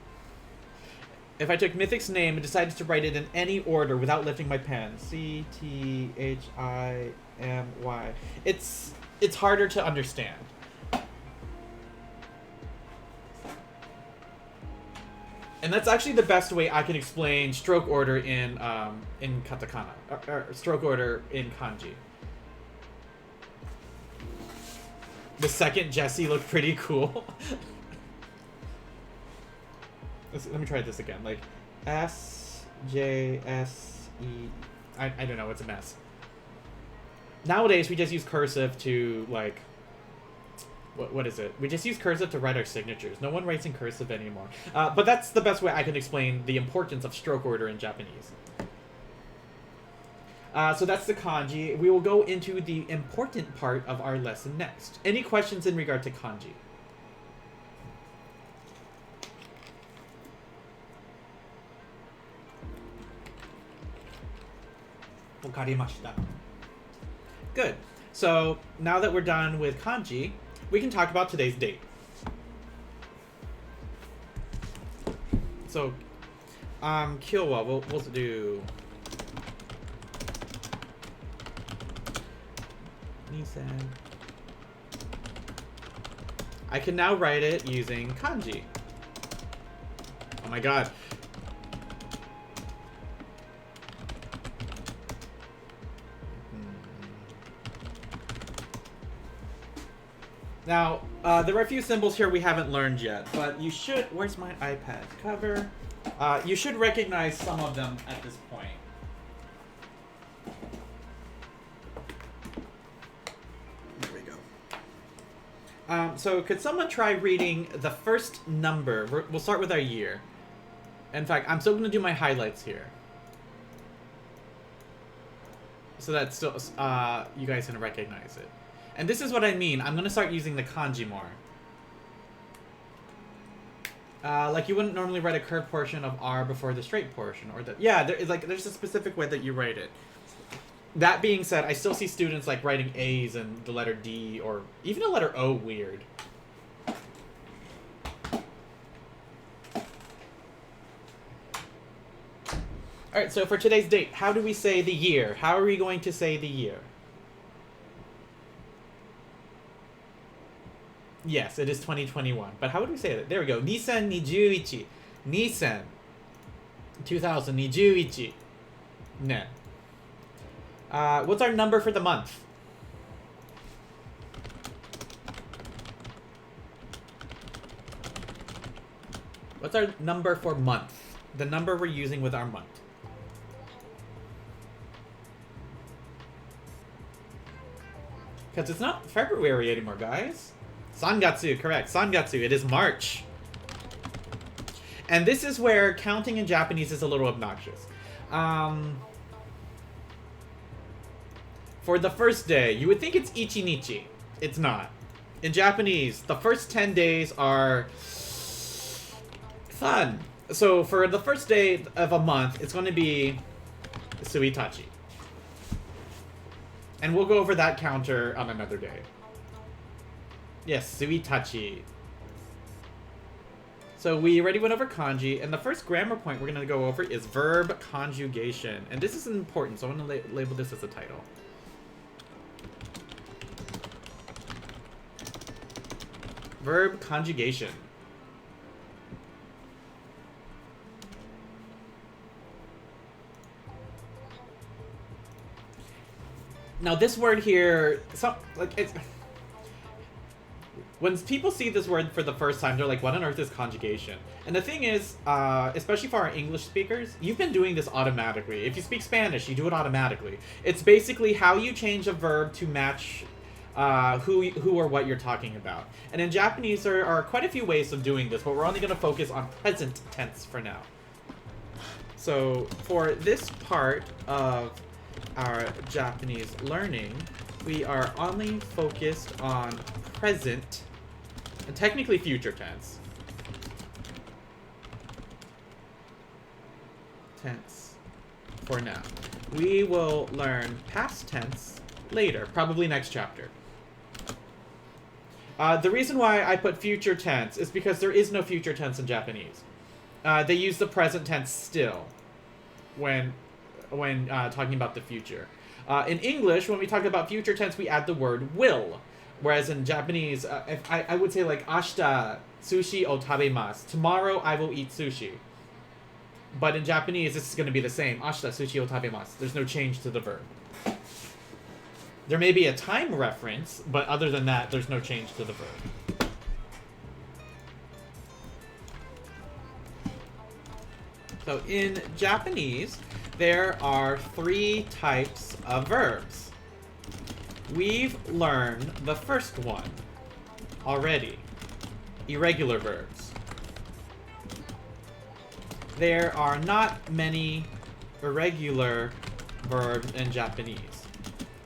and decided to write it in any order without lifting my pen, C-T-H-I-M-Y, it's harder to understand. And that's actually the best way I can explain stroke order in katakana, or stroke order in kanji. The second Jesse looked pretty cool. Let me try this again. Like S-J-S-E. I don't know. It's a mess. Nowadays, we just use cursive to like. What is it? We just use cursive to write our signatures. No one writes in cursive anymore. But that's the best way I can explain the importance of stroke order in Japanese. So that's the kanji. We will go into the important part of our lesson next. Any questions in regard to kanji? Wakarimashita. Good. So now that we're done with kanji, we can talk about today's date. So, Kyowa, we'll do Nisan. I can now write it using kanji. Oh my god. Now, there are a few symbols here we haven't learned yet, but you should... Where's my iPad cover? You should recognize some of them at this point. There we go. So could someone try reading the first number? We'll start with our year. In fact, I'm still going to do my highlights here. So that still, you guys can recognize it. And this is what I mean. I'm going to start using the kanji more. Like you wouldn't normally write a curved portion of R before the straight portion. Or the, yeah, there's a specific way that you write it. That being said, I still see students like writing A's and the letter D or even the letter O weird. Alright, so for today's date, how do we say the year? How are we going to say the year? Yes, it is 2021. But how would we say it? There we go. Nisan nijuichi. Nisan. 2021. Ne. What's our number for the month? What's our number for month? The number we're using with our month. Because it's not February anymore, guys. Sangatsu, correct. Sangatsu, it is March. And this is where counting in Japanese is a little obnoxious. For the first day, you would think it's ichinichi. It's not. In Japanese, the first 10 days are fun. So for the first day of a month, it's going to be suitachi. And we'll go over that counter on another day. Yes, suitachi. So we already went over kanji, and the first grammar point we're going to go over is verb conjugation. And this is important, so I'm going to label this as a title. Verb conjugation. Now this word here, when people see this word for the first time, they're like, what on earth is conjugation? And the thing is, especially for our English speakers, you've been doing this automatically. If you speak Spanish, you do it automatically. It's basically how you change a verb to match who or what you're talking about. And in Japanese, there are quite a few ways of doing this, but we're only going to focus on present tense for now. So for this part of our Japanese learning, we are only focused on present and technically future tense. Tense for now. We will learn past tense later, probably next chapter. The reason why I put future tense is because there is no future tense in Japanese. They use the present tense still when talking about the future. In English, when we talk about future tense, we add the word will. Whereas in Japanese, I would say like, ashita sushi o tabemasu. Tomorrow I will eat sushi. But in Japanese, this is going to be the same. Ashita sushi o tabemasu. There's no change to the verb. There may be a time reference, but other than that, there's no change to the verb. So in Japanese, there are 3 types of verbs. We've learned the first one already. Irregular verbs. There are not many irregular verbs in Japanese.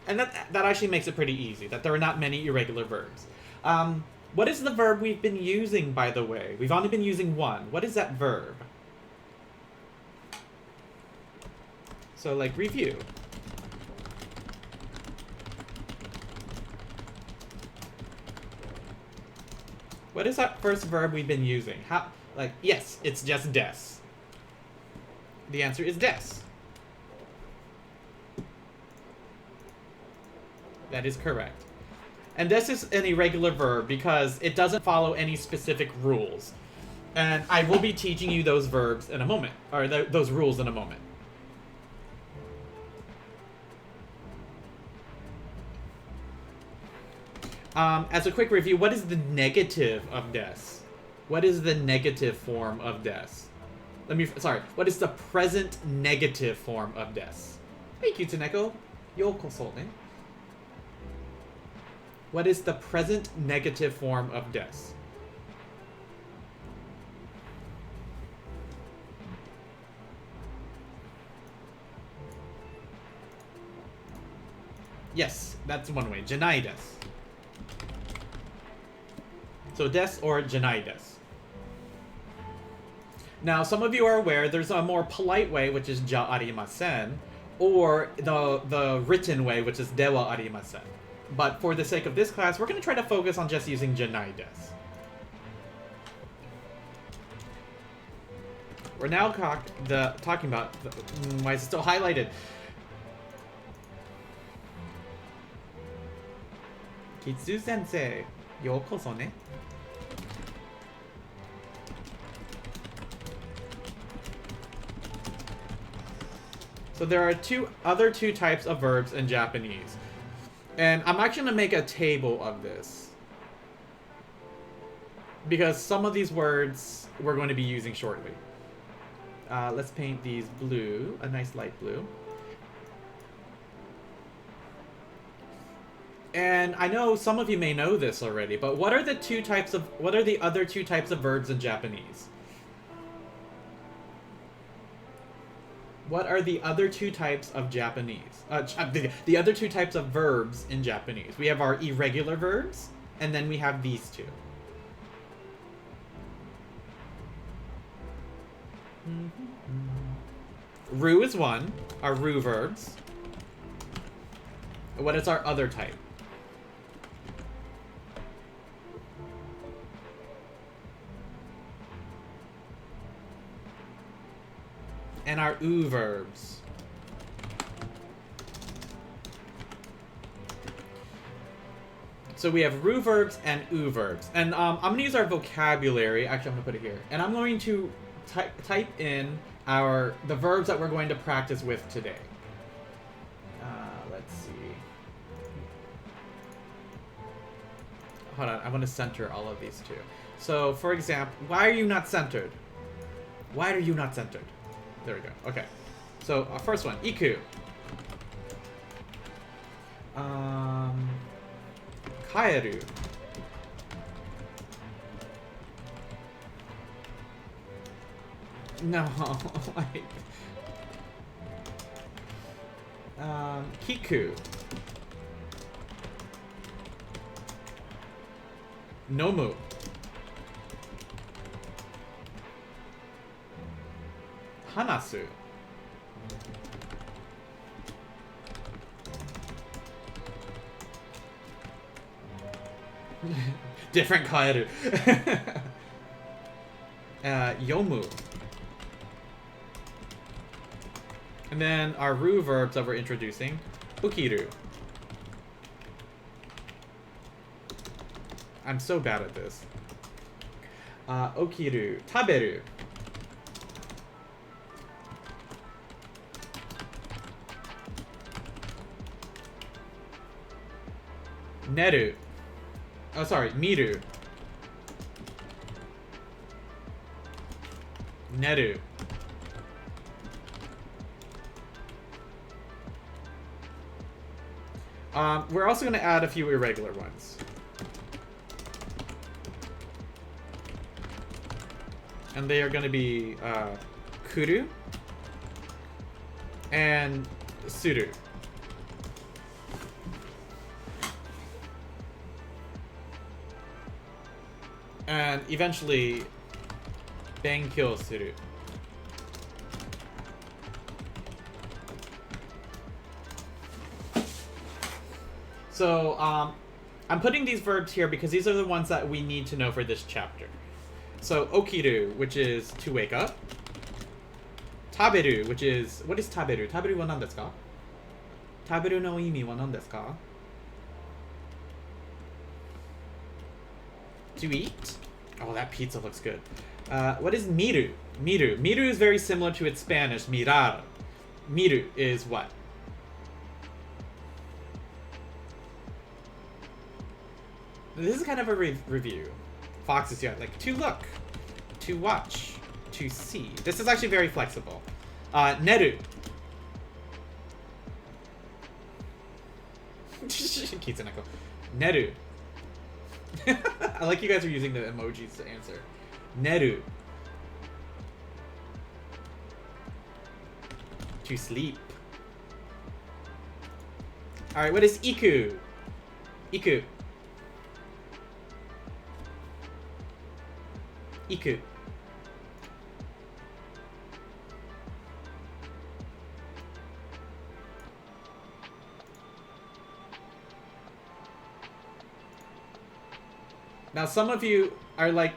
And that actually makes it pretty easy, that there are not many irregular verbs. What is the verb we've been using, by the way? We've only been using one. What is that verb? So, like, review. What is that first verb we've been using? How? Like, yes, it's just des. The answer is des. That is correct. And this is an irregular verb because it doesn't follow any specific rules. And I will be teaching you those verbs in a moment, or those rules in a moment. As a quick review, what is the negative of des? What is the negative form of des? What is the present negative form of des? Hey, Kitsuneko. Yokoso ne. What is the present negative form of des? Yes, that's one way. Janai des. So des or janai des. Now, some of you are aware there's a more polite way, which is ja arimasen, or the written way, which is dewa arimasen. But for the sake of this class, we're going to try to focus on just using janai des. We're now talking about... why is it still highlighted? Kitsu Sensei, yokoso ne. So there are other two types of verbs in Japanese. And I'm actually going to make a table of this. Because some of these words we're going to be using shortly. Let's paint these blue, a nice light blue. And I know some of you may know this already, but what are the other two types of verbs in Japanese? What are the other two types of Japanese? The other two types of verbs in Japanese. We have our irregular verbs, and then we have these two. Ru is one, our ru verbs. What is our other type? And our u verbs. So we have ru verbs and u verbs. And I'm going to use our vocabulary. Actually, I'm going to put it here. And I'm going to type in the verbs that we're going to practice with today. Let's see. Hold on. I want to center all of these two. So, for example, why are you not centered? Why are you not centered? There we go. Okay. So, first one, iku. Kaeru. No. Kiku. Nomu. Hanasu. Different kaeru. Yomu. And then our ru verbs that we're introducing. Ukiru. I'm so bad at this. Okiru. Taberu. Neru. Oh, sorry. Miru. Neru. We're also going to add a few irregular ones. And they are going to be kuru and suru. And eventually, benkyou suru. So, I'm putting these verbs here because these are the ones that we need to know for this chapter. So, okiru, which is to wake up. Taberu, which is... What is taberu? Taberu wa nan desu ka? Taberu no imi wa nan desu ka? To eat. Oh, that pizza looks good. What is miru? Miru. Miru is very similar to its Spanish, mirar. Miru is what? This is kind of a review. Foxes, yeah, like to look, to watch, to see. This is actually very flexible. Neru. Kitsuneko. Neru. I like you guys are using the emojis to answer. Neru. To sleep. Alright, what is iku? Iku. Iku. Now, some of you are like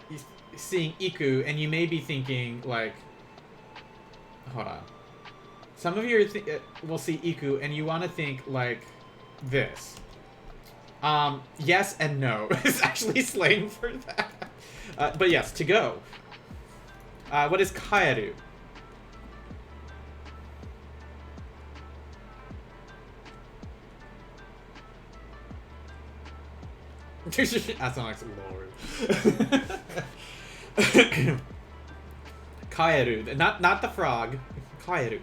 seeing iku, and you may be thinking like, hold on. Some of you will see iku, and you want to think like this. Yes and no. It's actually slang for that. But yes, to go. What is kaeru? Asonox Lord. Kaeru. Not the frog. Kaeru.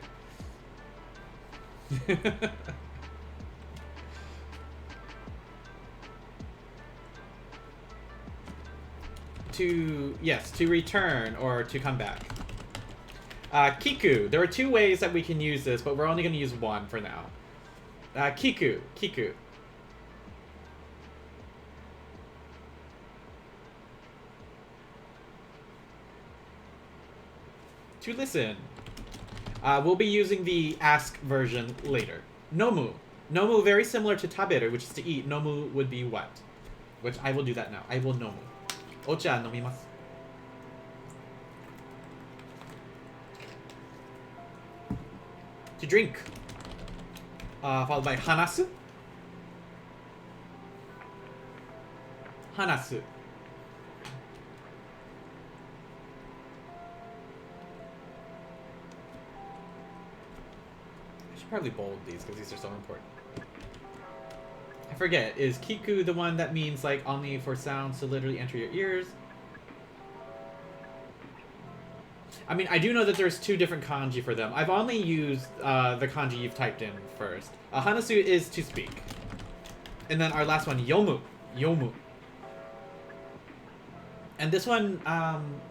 To return or to come back. Kiku. There are two ways that we can use this, but we're only going to use one for now. Kiku. To listen. We'll be using the ask version later. Nomu. Nomu, very similar to taberu, which is to eat. Nomu would be what? Which I will do that now. I will nomu. Ocha nomimasu. To drink. Followed by hanasu. Hanasu. I should probably bold these because these are so important. I forget, is kiku the one that means like only for sounds to literally enter your ears? I mean, I do know that there's two different kanji for them. I've only used the kanji you've typed in first. Hanasu is to speak. And then our last one, yomu. Yomu. And this one,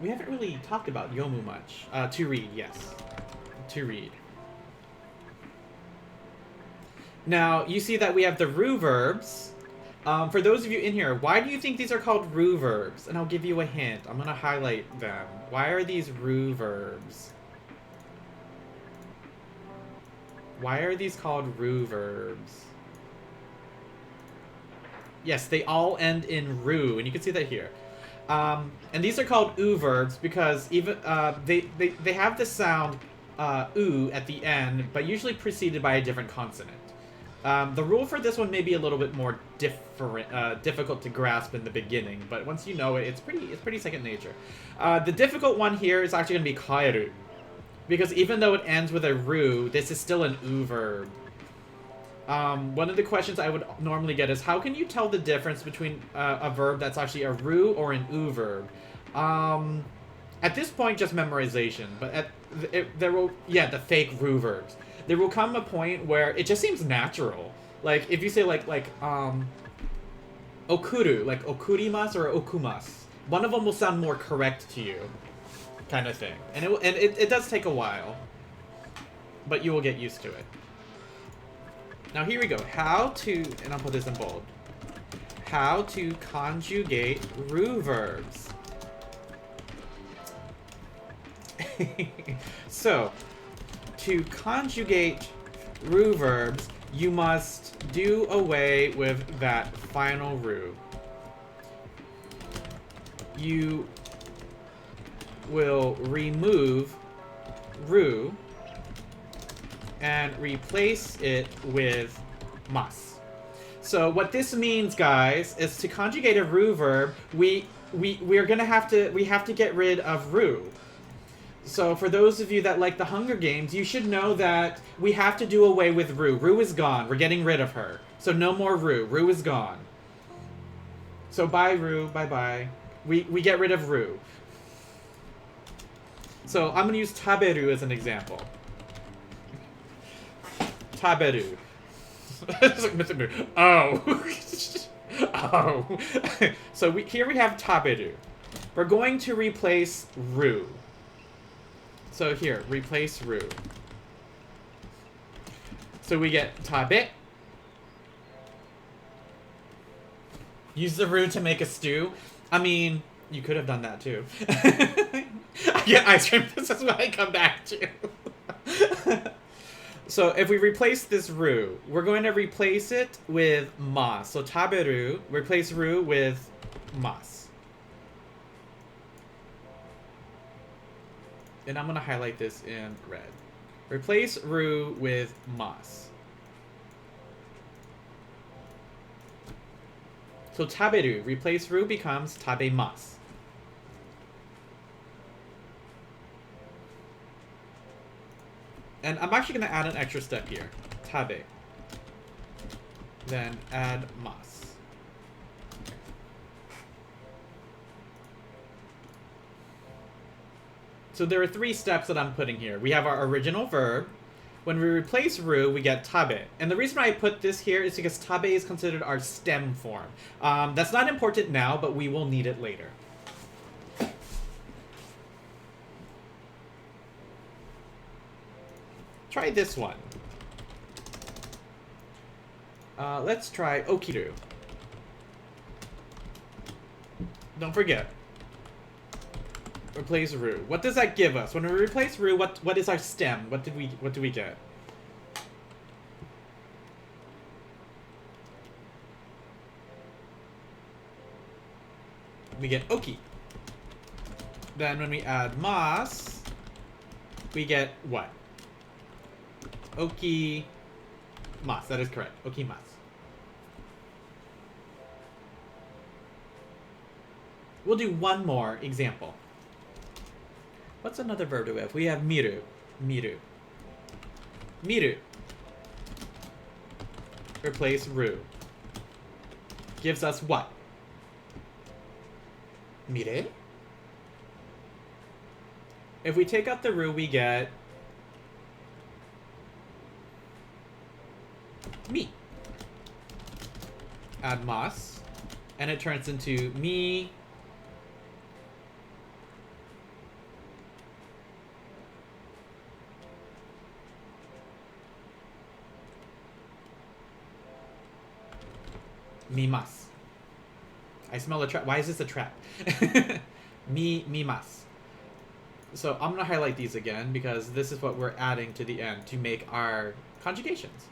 we haven't really talked about yomu much. To read, yes. To read. Now, you see that we have the ru verbs. For those of you in here, why do you think these are called ru verbs? And I'll give you a hint. I'm going to highlight them. Why are these ru verbs? Why are these called ru verbs? Yes, they all end in ru, and you can see that here. And these are called u verbs because even they have the sound u at the end, but usually preceded by a different consonant. The rule for this one may be a little bit more difficult to grasp in the beginning, but once you know it, it's pretty second nature. The difficult one here is actually going to be kaeru, because even though it ends with a ru, this is still an u verb. One of the questions I would normally get is, how can you tell the difference between a verb that's actually a ru or an u verb? At this point, just memorization, but the fake ru verbs. There will come a point where it just seems natural. Like, if you say, okuru, like okurimasu or okumasu, one of them will sound more correct to you, kind of thing. And it does take a while, but you will get used to it. Now, here we go. How to, and I'll put this in bold, how to conjugate ru verbs. So, to conjugate ru verbs, you must do away with that final ru. You will remove ru and replace it with mas. So what this means, guys, is to conjugate a ru verb, we have to get rid of ru. So for those of you that like the Hunger Games, you should know that we have to do away with ru. Ru is gone. We're getting rid of her. So no more ru. Ru is gone. So bye, Ru. Bye-bye. We get rid of Ru. So I'm going to use taberu as an example. Taberu. Oh. Oh. So here we have taberu. We're going to replace Ru. So here, replace Ru. So we get tabe. Use the Ru to make a stew. I mean, you could have done that too. I get ice cream. This is what I come back to. So if we replace this Ru, we're going to replace it with mas. So taberu, replace Ru with mas. And I'm going to highlight this in red. Replace Ru with mas. So taberu, replace Ru becomes tabemasu. And I'm actually going to add an extra step here. Tabe. Then add mas. So there are 3 steps that I'm putting here. We have our original verb. When we replace Ru, we get tabe. And the reason why I put this here is because tabe is considered our stem form. That's not important now, but we will need it later. Try this one. Let's try okiru. Don't forget. Replace Ru. What does that give us? When we replace Ru, what is our stem? What do we get? We get oki. Then when we add mas, we get what? Oki mas. That is correct. Oki mas. We'll do one more example. What's another verb do we have? We have miru. Miru. Miru. Replace Ru. Gives us what? Mire. If we take out the Ru, we get mi. Add mas. And it turns into mi. Mimas. I smell a trap. Why is this a trap? Mimas. So I'm going to highlight these again because this is what we're adding to the end to make our conjugations.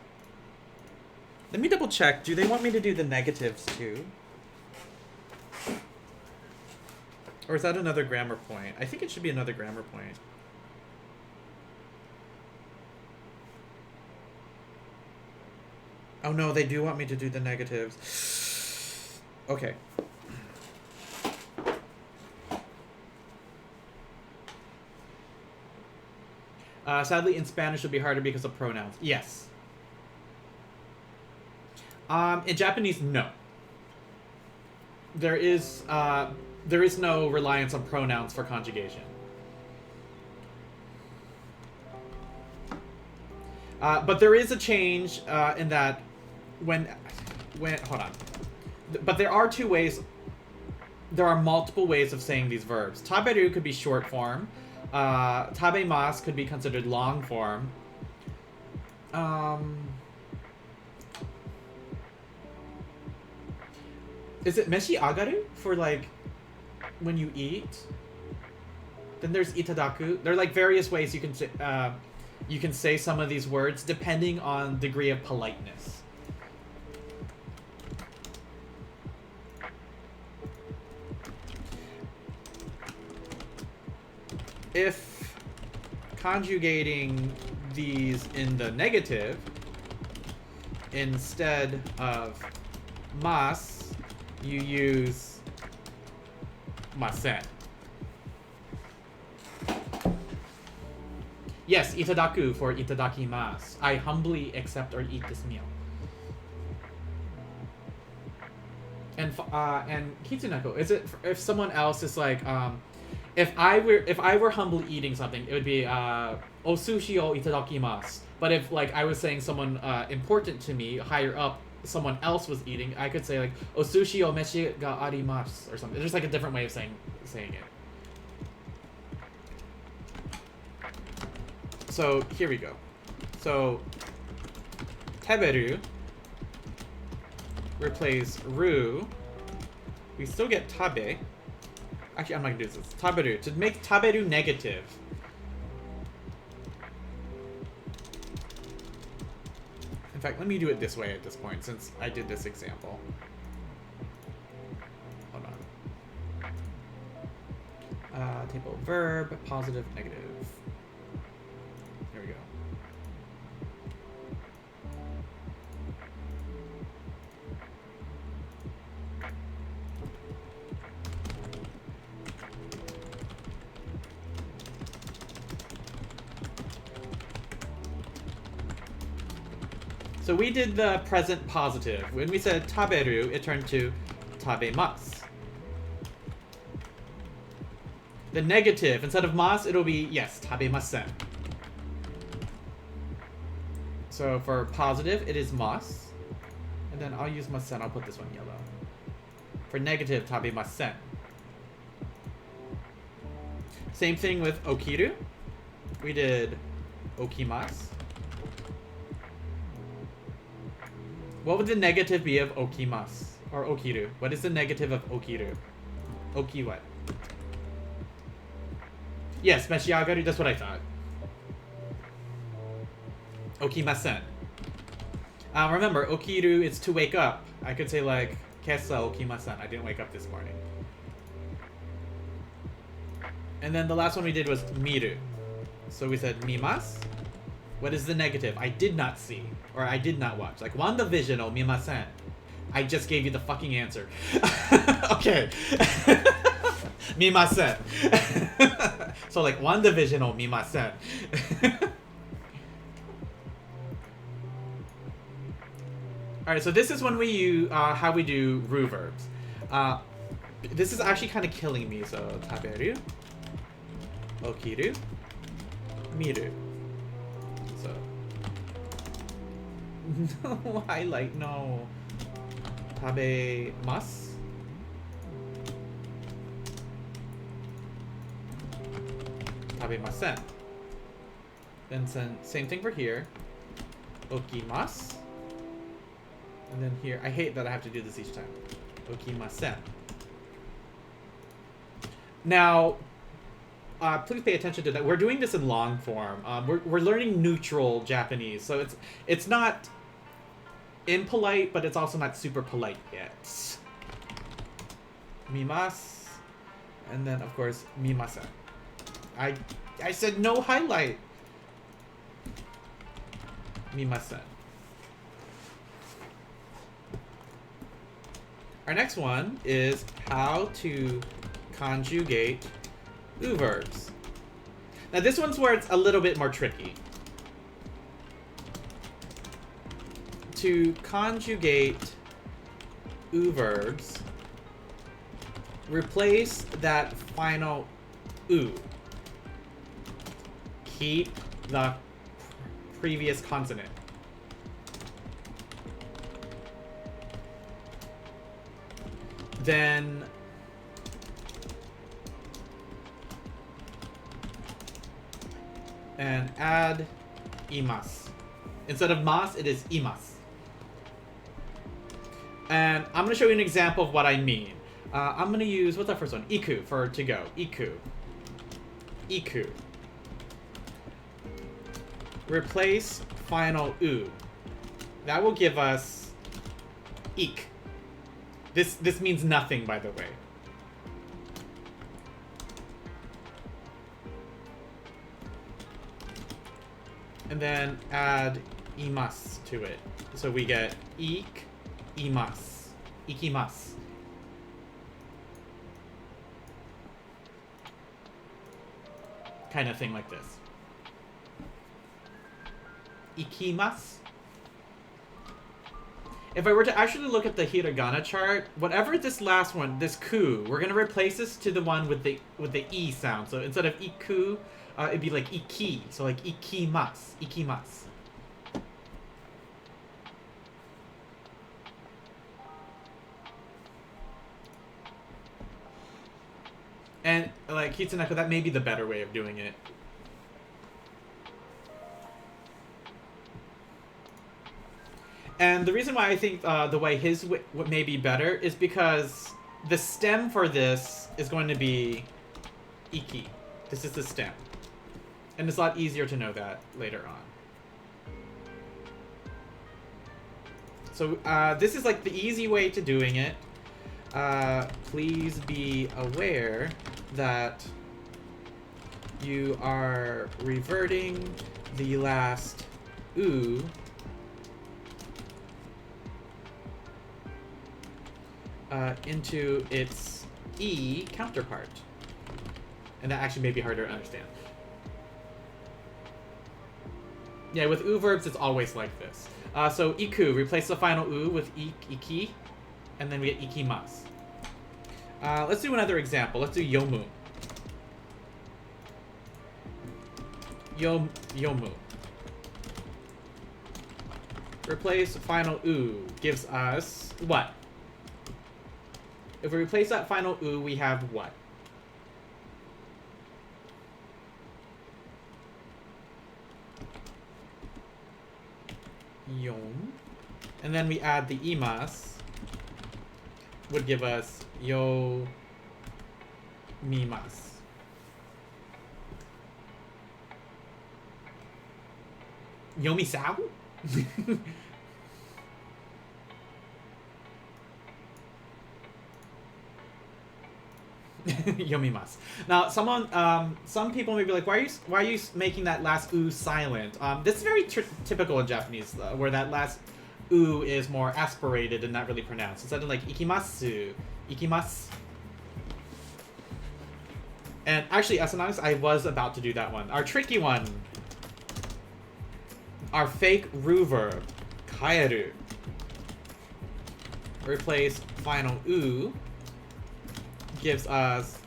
Let me double check. Do they want me to do the negatives too? Or is that another grammar point? I think it should be another grammar point. Oh no, they do want me to do the negatives. Okay. Sadly, in Spanish, it'll be harder because of pronouns. Yes. In Japanese, no. There is no reliance on pronouns for conjugation. But there is a change in that when hold on. But there are 2 ways. There are multiple ways of saying these verbs. Taberu could be short form. Tabemasu could be considered long form. Is it meshi agaru for like when you eat? Then there's itadaku. There are like various ways you can say some of these words depending on degree of politeness. If conjugating these in the negative instead of mas, you use masen. Yes, itadaku for itadakimasu. I humbly accept or eat this meal. and kitsuneko, is it if someone else is like if I were humbly eating something, it would be o sushi o itadakimasu. But if like I was saying someone important to me higher up, someone else was eating, I could say like o sushi o meshi ga arimasu or something. There's like a different way of saying it. So here we go. So teberu replace ru. We still get tabe. Actually, I'm not gonna do this. Taberu. To make taberu negative. In fact, let me do it this way at this point, since I did this example. Hold on. Table verb, positive, negative. There we go. So we did the present positive. When we said taberu, it turned to tabemasu. The negative, instead of mas, it'll be, yes, tabemasen. So for positive, it is mas. And then I'll use masen, I'll put this one yellow. For negative, tabemasen. Same thing with okiru. We did okimasu. What would the negative be of okimasu? Or okiru? What is the negative of okiru? Oki what? Yes, meshiagaru, that's what I thought. Okimasen. Remember, okiru is to wake up. I could say like, kessa okimasen. I didn't wake up this morning. And then the last one we did was miru. So we said mimasu. What is the negative? I did not see. Or I did not watch. Like, WandaVision o mimasen. I just gave you the fucking answer. Okay. Mimasen. So, like, WandaVision o mimasen. Alright, so this is when we use, how we do ru verbs. This is actually kind of killing me. So, taberu. Okiru. Miru. No, highlight, no. Tabemasu. Tabemasen. Then same thing for here. Okimasu. And then here, I hate that I have to do this each time. Okimasen. Now, please pay attention to that. We're doing this in long form. We're learning neutral Japanese, so it's not impolite, but it's also not super polite yet. Mimasu, and then of course mimasen. I said no highlight. Mimasen. Our next one is how to conjugate verbs. Now this one's where it's a little bit more tricky. To conjugate verbs, replace that final u. Keep the previous consonant. Then and add imasu. Instead of mas, it is imasu. And I'm going to show you an example of what I mean. I'm going to use, what's our first one? Iku for to go. Iku. Iku. Replace final u. That will give us ik. This means nothing, by the way. And then add imasu to it. So we get ik, imasu, ikimasu. Kind of thing like this. Ikimasu. if I were to actually look at the hiragana chart, whatever this last one, this ku, we're gonna replace this to the one with the e sound. So instead of iku, it'd be like iki. So like ikimasu, ikimasu. And like Kitsuneko, that may be the better way of doing it. And the reason why I think the way his may be better is because the stem for this is going to be iki. This is the stem. And it's a lot easier to know that later on. So this is like the easy way to doing it. Please be aware that you are reverting the last u into its e counterpart. And that actually may be harder to understand. Yeah, with u verbs, it's always like this. So iku, replace the final u with iki, and then we get ikimasu. Let's do another example. Let's do yomu. Yomu. Replace final u gives us what? If we replace that final u, we have what? Yom. And then we add the imas, would give us yo mimas. Yomisau? Yomimasu. Now, some people may be like, why are you making that last u silent? This is very typical in Japanese, where that last u is more aspirated and not really pronounced. Instead of like ikimasu, ikimasu. And actually, as an honest, I was about to do that one. Our tricky one. Our fake ru verb, kaeru. Replace final u. Gives us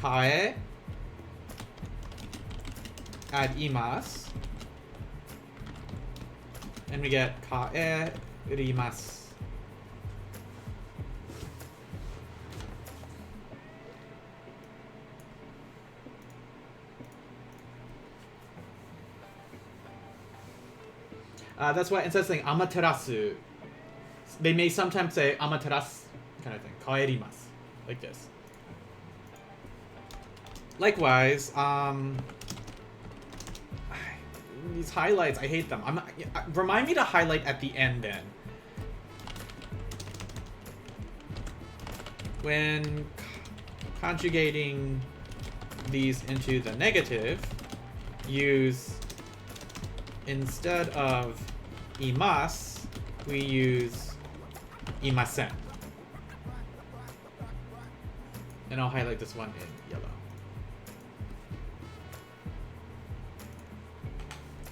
kae, add imas, and we get kae rimasu. That's why instead of saying amaterasu, they may sometimes say amaterasu kind of thing, kaerimasu. Like this. Likewise, these highlights, I hate them. Remind me to highlight at the end then. When conjugating these into the negative, use, instead of imas, we use imasen. And I'll highlight this one in yellow.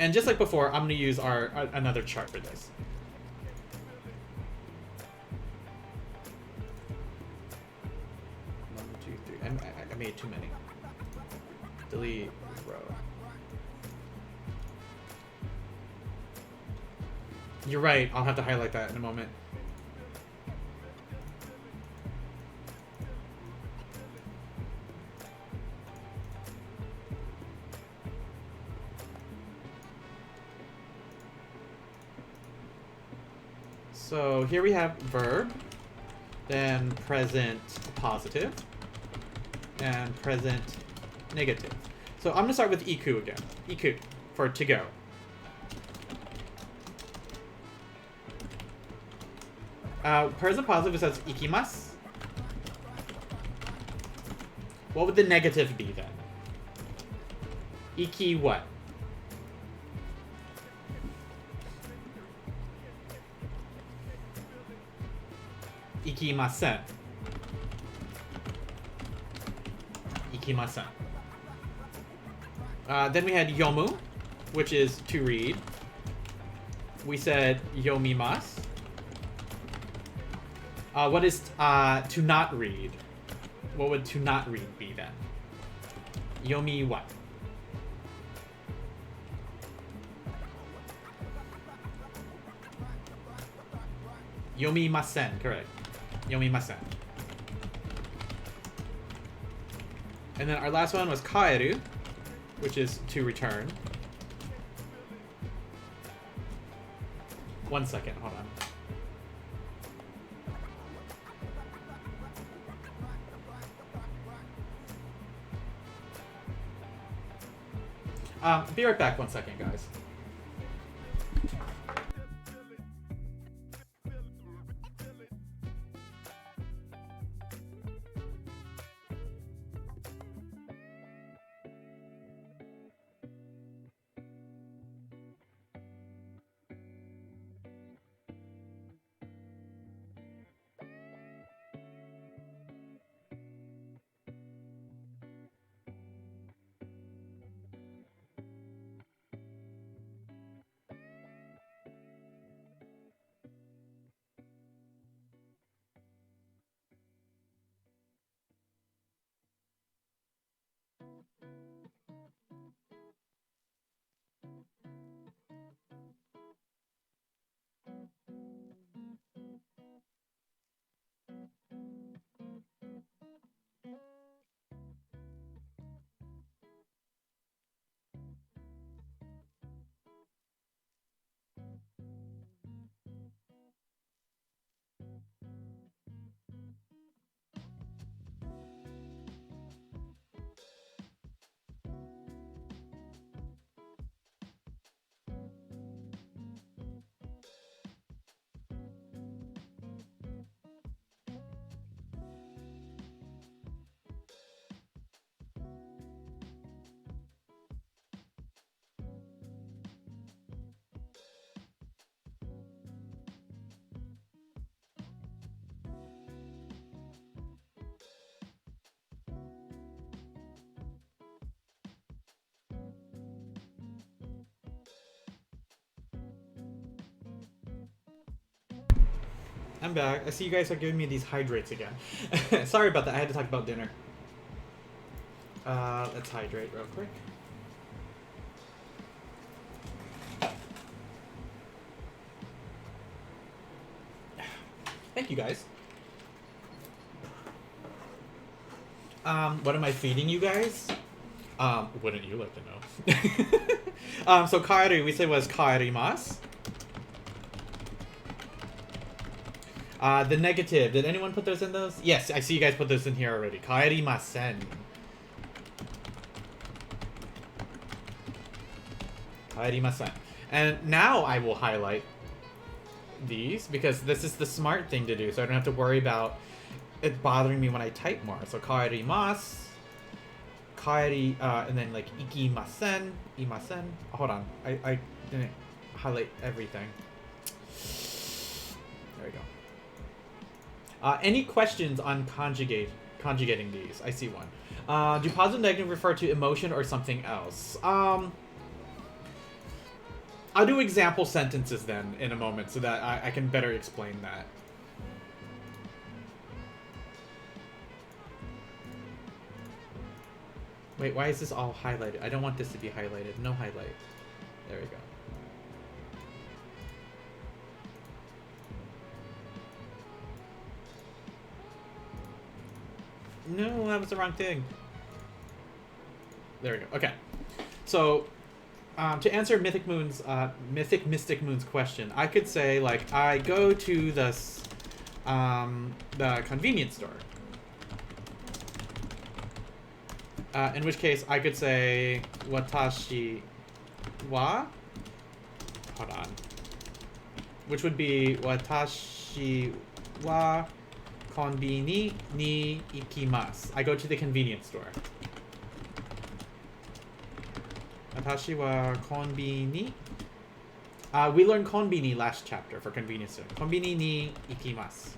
And just like before, I'm going to use another chart for this. One, two, three. I made too many. Delete row. You're right. I'll have to highlight that in a moment. So here we have verb, then present positive, and present negative. So I'm going to start with iku again. Iku, for to go. Present positive says ikimasu. What would the negative be then? Iki what? Ikimasen. Ikimasen. Then we had yomu, which is to read. We said yomimasu. What is to not read? What would to not read be then? Yomi what? Yomimasen, correct. Yomimasen. And then our last one was kaeru, which is to return. 1 second, hold on. Be right back 1 second, guys. I'm back. I see you guys are giving me these hydrates again. Sorry about that. I had to talk about dinner. Let's hydrate real quick. Thank you guys. What am I feeding you guys? Wouldn't you like to know? So kaeru, we said was kaerimasu. The negative, did anyone put those in those? Yes, I see you guys put those in here already. Kaerimasen. Kaerimasen. And now I will highlight these because this is the smart thing to do, so I don't have to worry about it bothering me when I type more. So kaerimasu, kaeri, and then like ikimasen, imasen. Hold on, I didn't highlight everything. There we go. Any questions on conjugating these? I see one. Do positive and negative refer to emotion or something else? I'll do example sentences then in a moment so that I can better explain that. Wait, why is this all highlighted? I don't want this to be highlighted. No highlight. There we go. No, that was the wrong thing. There we go. Okay. So, to answer Mystic Moon's question, I could say, like, I go to the convenience store. In which case, I could say, watashi wa? Hold on. Which would be, watashi wa konbini ni ikimasu. I go to the convenience store. Watashi wa konbini. We learned konbini last chapter for convenience store. Konbini ni ikimasu.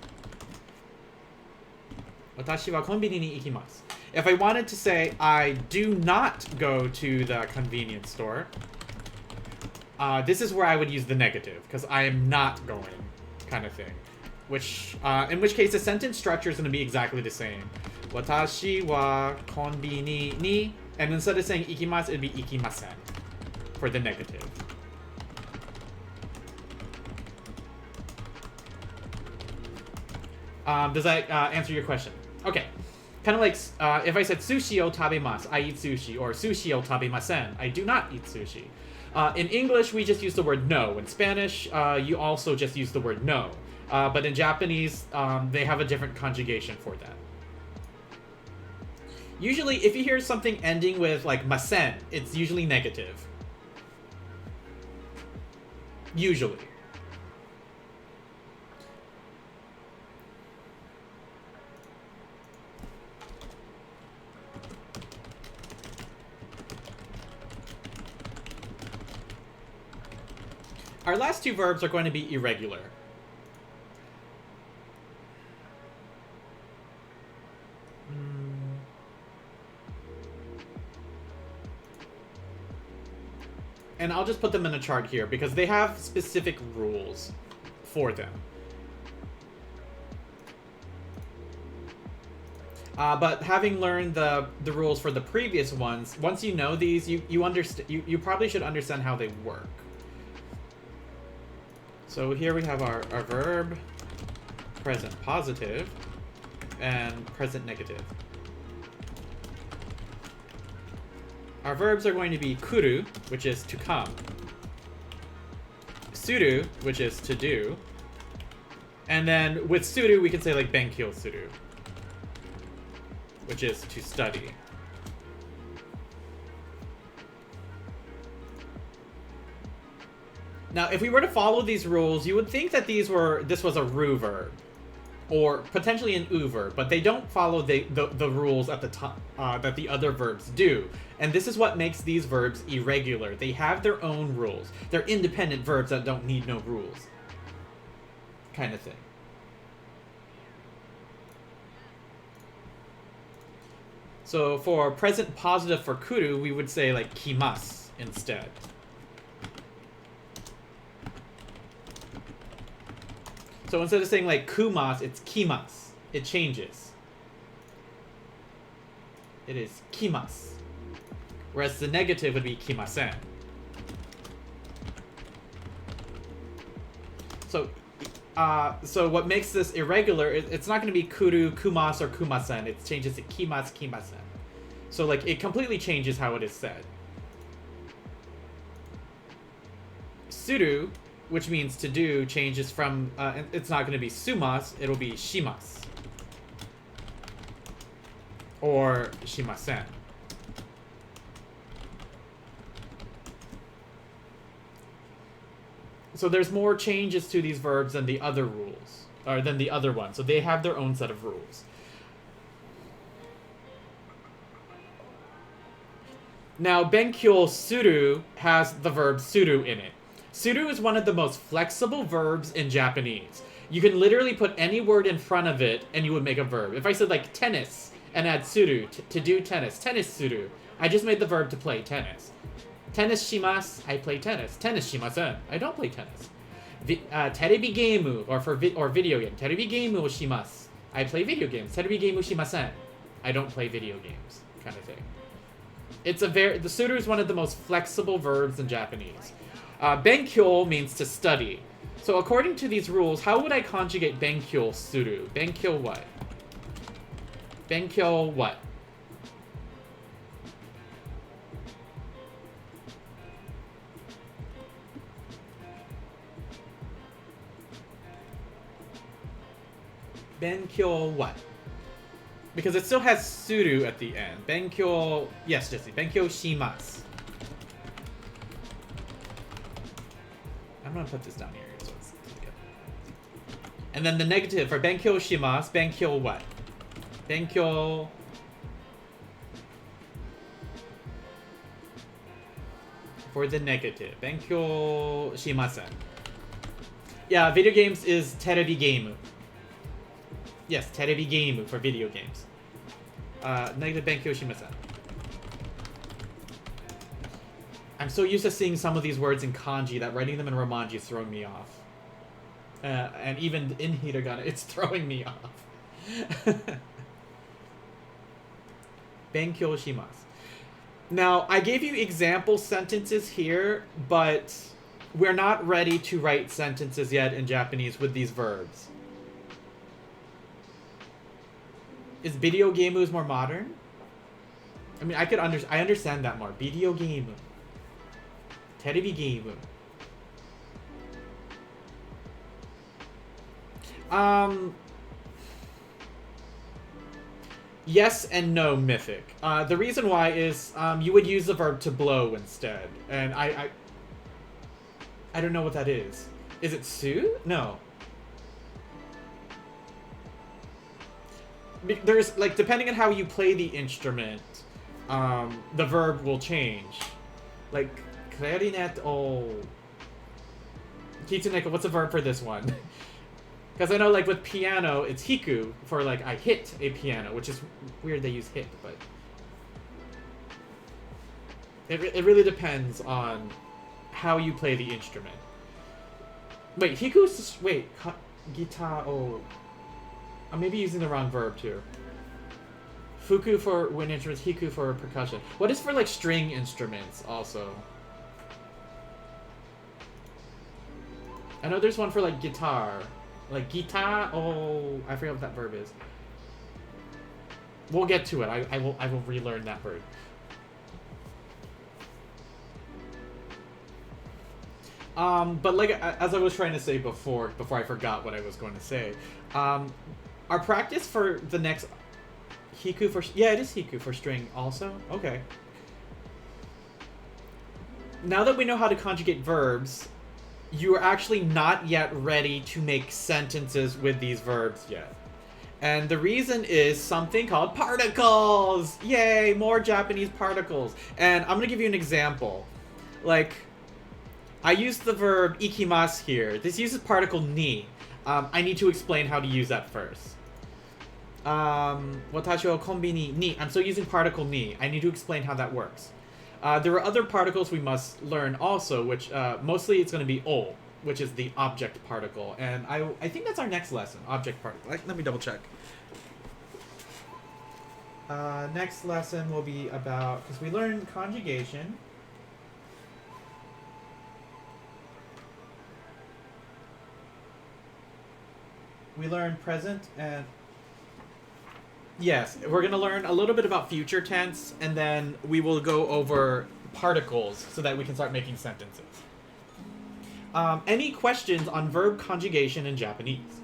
Watashi wa konbini ni ikimasu. If I wanted to say I do not go to the convenience store, this is where I would use the negative, because I am not going, kind of thing. in which case the sentence structure is going to be exactly the same. Watashi wa konbini ni, and instead of saying ikimasu, it'd be ikimasen for the negative. Does that answer your question? Okay. Kind of like if I said sushi o tabemasu, I eat sushi, or sushi o tabemasen, I do not eat sushi. In English, we just use the word no. In Spanish, you also just use the word no. But in Japanese, they have a different conjugation for that. Usually, if you hear something ending with like masen, it's usually negative. Usually. Our last two verbs are going to be irregular. And I'll just put them in a chart here because they have specific rules for them. But having learned the rules for the previous ones, once you know these, you probably should understand how they work. So here we have our verb, present positive, and present negative. Our verbs are going to be kuru, which is to come, suru, which is to do, and then with suru we can say like benkyou suru, which is to study. Now, if we were to follow these rules, you would think that this was a ru verb, or potentially an u verb, but they don't follow the rules at the top that the other verbs do. And this is what makes these verbs irregular. They have their own rules. They're independent verbs that don't need no rules, kind of thing. So for present positive for kuru, we would say like kimasu instead. So instead of saying like kumas, it's kimas. It changes. It is kimas. Whereas the negative would be kimasen. So what makes this irregular, it's not going to be kuru, kumas, or kumasen. It changes to kimas, kimasen. So like it completely changes how it is said. Suru, which means to do, changes from, it's not going to be sumas, it'll be shimas. Or shimasen. So there's more changes to these verbs than the other rules, or than the other ones. So they have their own set of rules. Now, benkyou suru has the verb suru in it. Suru is one of the most flexible verbs in Japanese. You can literally put any word in front of it and you would make a verb. If I said like tennis and add suru, to do tennis, tennis suru, I just made the verb to play tennis. Tennis shimasu, I play tennis. Tennis shimasen, I don't play tennis. Terebi geimu, or video game. Terebi geimu o shimasu, I play video games. Terebi geimu shimasen, I don't play video games, kind of thing. The suru is one of the most flexible verbs in Japanese. Benkyou means to study. So according to these rules, how would I conjugate benkyou suru? Benkyou what? Benkyou what? Benkyou what? Because it still has suru at the end. Benkyou, yes, Jesse. Benkyou shimasu. I'm gonna put this down here so it's good. And then the negative for benkyou shimasu, benkyou what? Benkyou. For the negative, benkyou shimasen. Yeah, video games is terebi geimu. Yes, terebi geimu for video games. Negative benkyou shimasen. I'm so used to seeing some of these words in kanji that writing them in romanji is throwing me off. And even in hiragana, it's throwing me off. Benkyou shimasu. Now, I gave you example sentences here, but we're not ready to write sentences yet in Japanese with these verbs. Is video game more modern? I mean, I understand that more. Video game. Terebi game. Yes and no, Mythic. The reason why is you would use the verb to blow instead. And I don't know what that is. Is it su? No. There's, like, depending on how you play the instrument, the verb will change. Like, clarinet, oh. Kitsuneko, what's the verb for this one? Because I know, like, with piano, it's hiku for, like, I hit a piano, which is weird they use hit, but... It really depends on how you play the instrument. Wait, hiku's... Wait, guitar, oh... I may be using the wrong verb, too. Fuku for wind instruments, hiku for percussion. What is for, like, string instruments, also? I know there's one for, like, guitar. Like, guitar, oh... I forget what that verb is. We'll get to it. I will relearn that verb. But, like, as I was trying to say before I forgot what I was going to say, our practice for the next hiku for... Yeah, it is hiku for string also. Okay. Now that we know how to conjugate verbs, you are actually not yet ready to make sentences with these verbs yet. And the reason is something called particles! Yay, more Japanese particles. And I'm gonna give you an example. Like, I used the verb ikimasu here. This uses particle ni. I need to explain how to use that first. Watashi wa konbini ni. I'm still using particle ni. I need to explain how that works. There are other particles we must learn also, which mostly it's going to be o, which is the object particle. And I think that's our next lesson, object particle. Let me double check. Next lesson will be about, because we learned conjugation. We learned present and... Yes, we're going to learn a little bit about future tense, and then we will go over particles so that we can start making sentences. Any questions on verb conjugation in Japanese?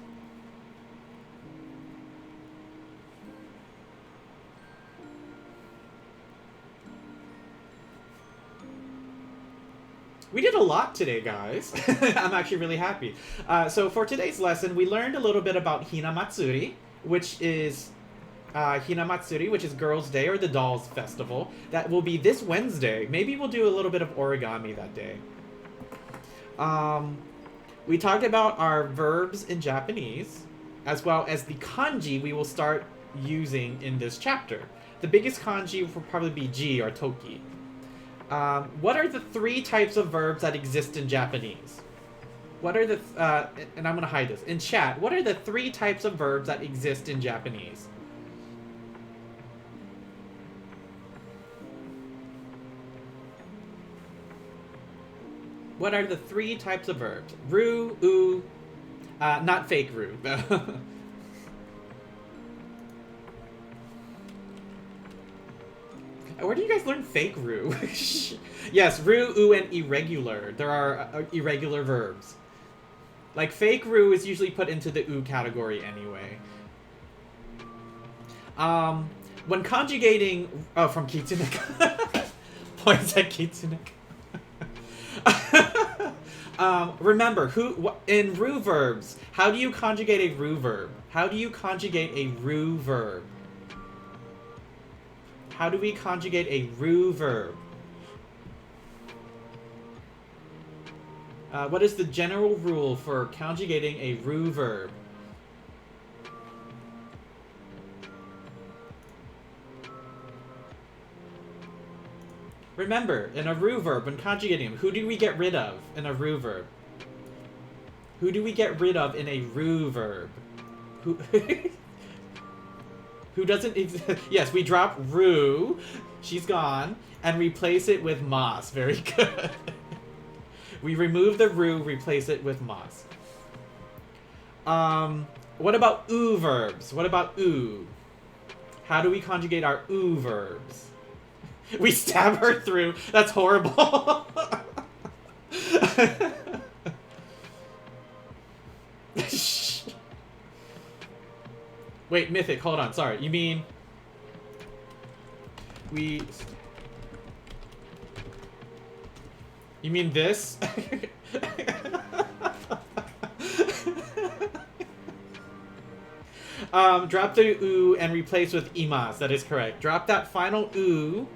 We did a lot today, guys. I'm actually really happy. So for today's lesson, we learned a little bit about Hinamatsuri, which is Girls' Day, or the Dolls Festival. That will be this Wednesday. Maybe we'll do a little bit of origami that day. We talked about our verbs in Japanese, as well as the kanji we will start using in this chapter. The biggest kanji will probably be ji, or toki. What are the 3 types of verbs that exist in Japanese? What are the... and I'm going to hide this. In chat, what are the 3 types of verbs that exist in Japanese? What are the 3 types of verbs? Ru, u, not fake ru. Where do you guys learn fake ru? Yes, ru, u, and irregular. There are irregular verbs. Like, fake ru is usually put into the u category anyway. When conjugating... Oh, from Kitsuneka. Points at Kitsuneka. Remember, in ru verbs, how do you conjugate a ru verb? How do you conjugate a ru verb? How do we conjugate a ru verb? What is the general rule for conjugating a ru verb? Remember, in a ru verb, when conjugating them, who do we get rid of in a ru verb? Who do we get rid of in a ru verb? Who who doesn't exist? Yes, we drop ru, she's gone, and replace it with mas. Very good. We remove the ru, replace it with mas. What about u verbs? What about u? How do we conjugate our u verbs? We stab her through. That's horrible. Wait, Mythic, hold on. Sorry. You mean we... You mean this? Drop the u and replace with imas. That is correct. Drop that final u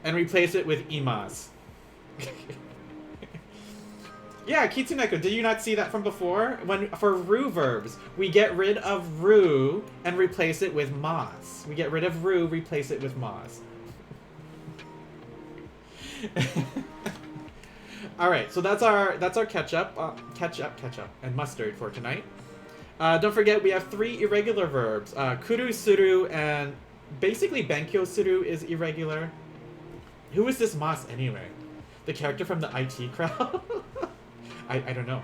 and replace it with imas. Yeah, Kitsuneko, did you not see that from before? For ru verbs, we get rid of ru and replace it with mas. We get rid of ru, replace it with mas. All right, so that's our ketchup, and mustard for tonight. Don't forget, we have 3 irregular verbs. Kuru, suru, and basically benkyo suru is irregular. Who is this mas anyway? The character from the IT crowd? I don't know.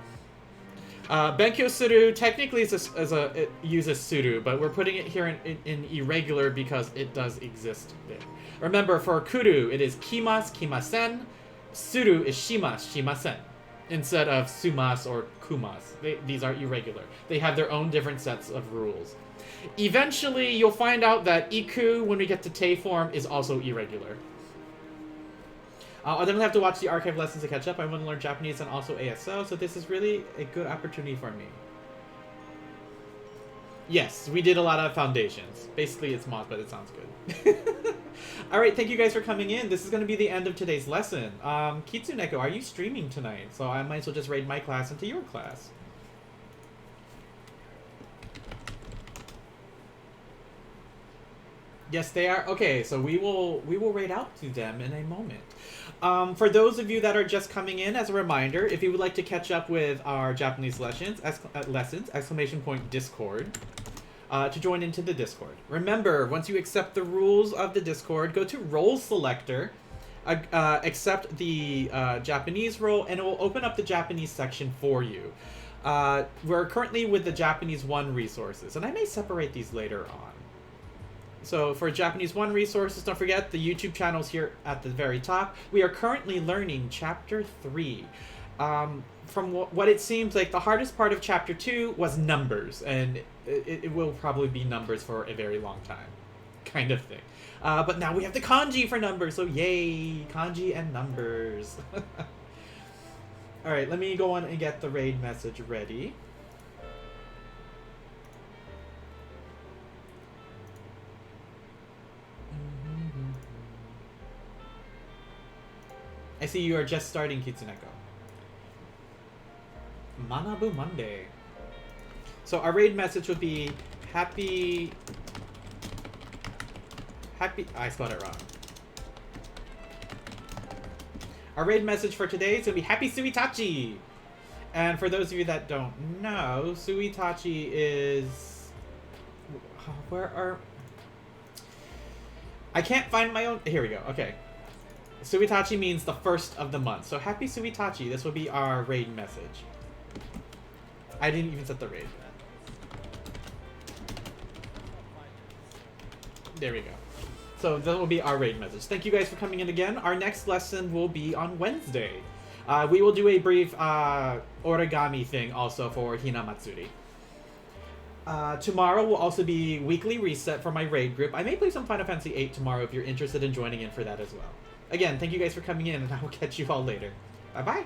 Benkyo suru technically it uses suru, but we're putting it here in irregular because it does exist there. Remember, for kuru, it is kimas, kimasen. Suru is shimas, shimasen. Instead of sumas or kumas. These are irregular. They have their own different sets of rules. Eventually, you'll find out that iku, when we get to te form, is also irregular. I don't have to watch the archive lessons to catch up. I want to learn Japanese and also ASO, so this is really a good opportunity for me. Yes, we did a lot of foundations. Basically, it's mod, but it sounds good. Alright, thank you guys for coming in. This is going to be the end of today's lesson. Kitsuneko, are you streaming tonight? So I might as well just raid my class into your class. Yes, they are. Okay, so we will raid out to them in a moment. For those of you that are just coming in, as a reminder, if you would like to catch up with our Japanese lessons, Discord, to join into the Discord. Remember, once you accept the rules of the Discord, go to Role Selector, accept the Japanese role, and it will open up the Japanese section for you. We're currently with the Japanese 1 resources, and I may separate these later on. So for Japanese 1 resources, don't forget the YouTube channel's here at the very top. We are currently learning Chapter 3. From what it seems like, the hardest part of Chapter 2 was numbers, and it will probably be numbers for a very long time, kind of thing. But now we have the kanji for numbers, so yay, kanji and numbers. Alright, let me go on and get the raid message ready. I see you are just starting, Kitsuneko. Manabu Monday. So our raid message would be happy... I spelled it wrong. Our raid message for today is going to be Happy Suitachi! And for those of you that don't know, Suitachi is... Where are... I can't find my own... Here we go, okay. Suitachi means the first of the month. So happy Suitachi. This will be our raid message. I didn't even set the raid. There we go. So that will be our raid message. Thank you guys for coming in again. Our next lesson will be on Wednesday. We will do a brief origami thing also for Hinamatsuri. Tomorrow will also be weekly reset for my raid group. I may play some Final Fantasy VIII tomorrow if you're interested in joining in for that as well. Again, thank you guys for coming in, and I will catch you all later. Bye-bye!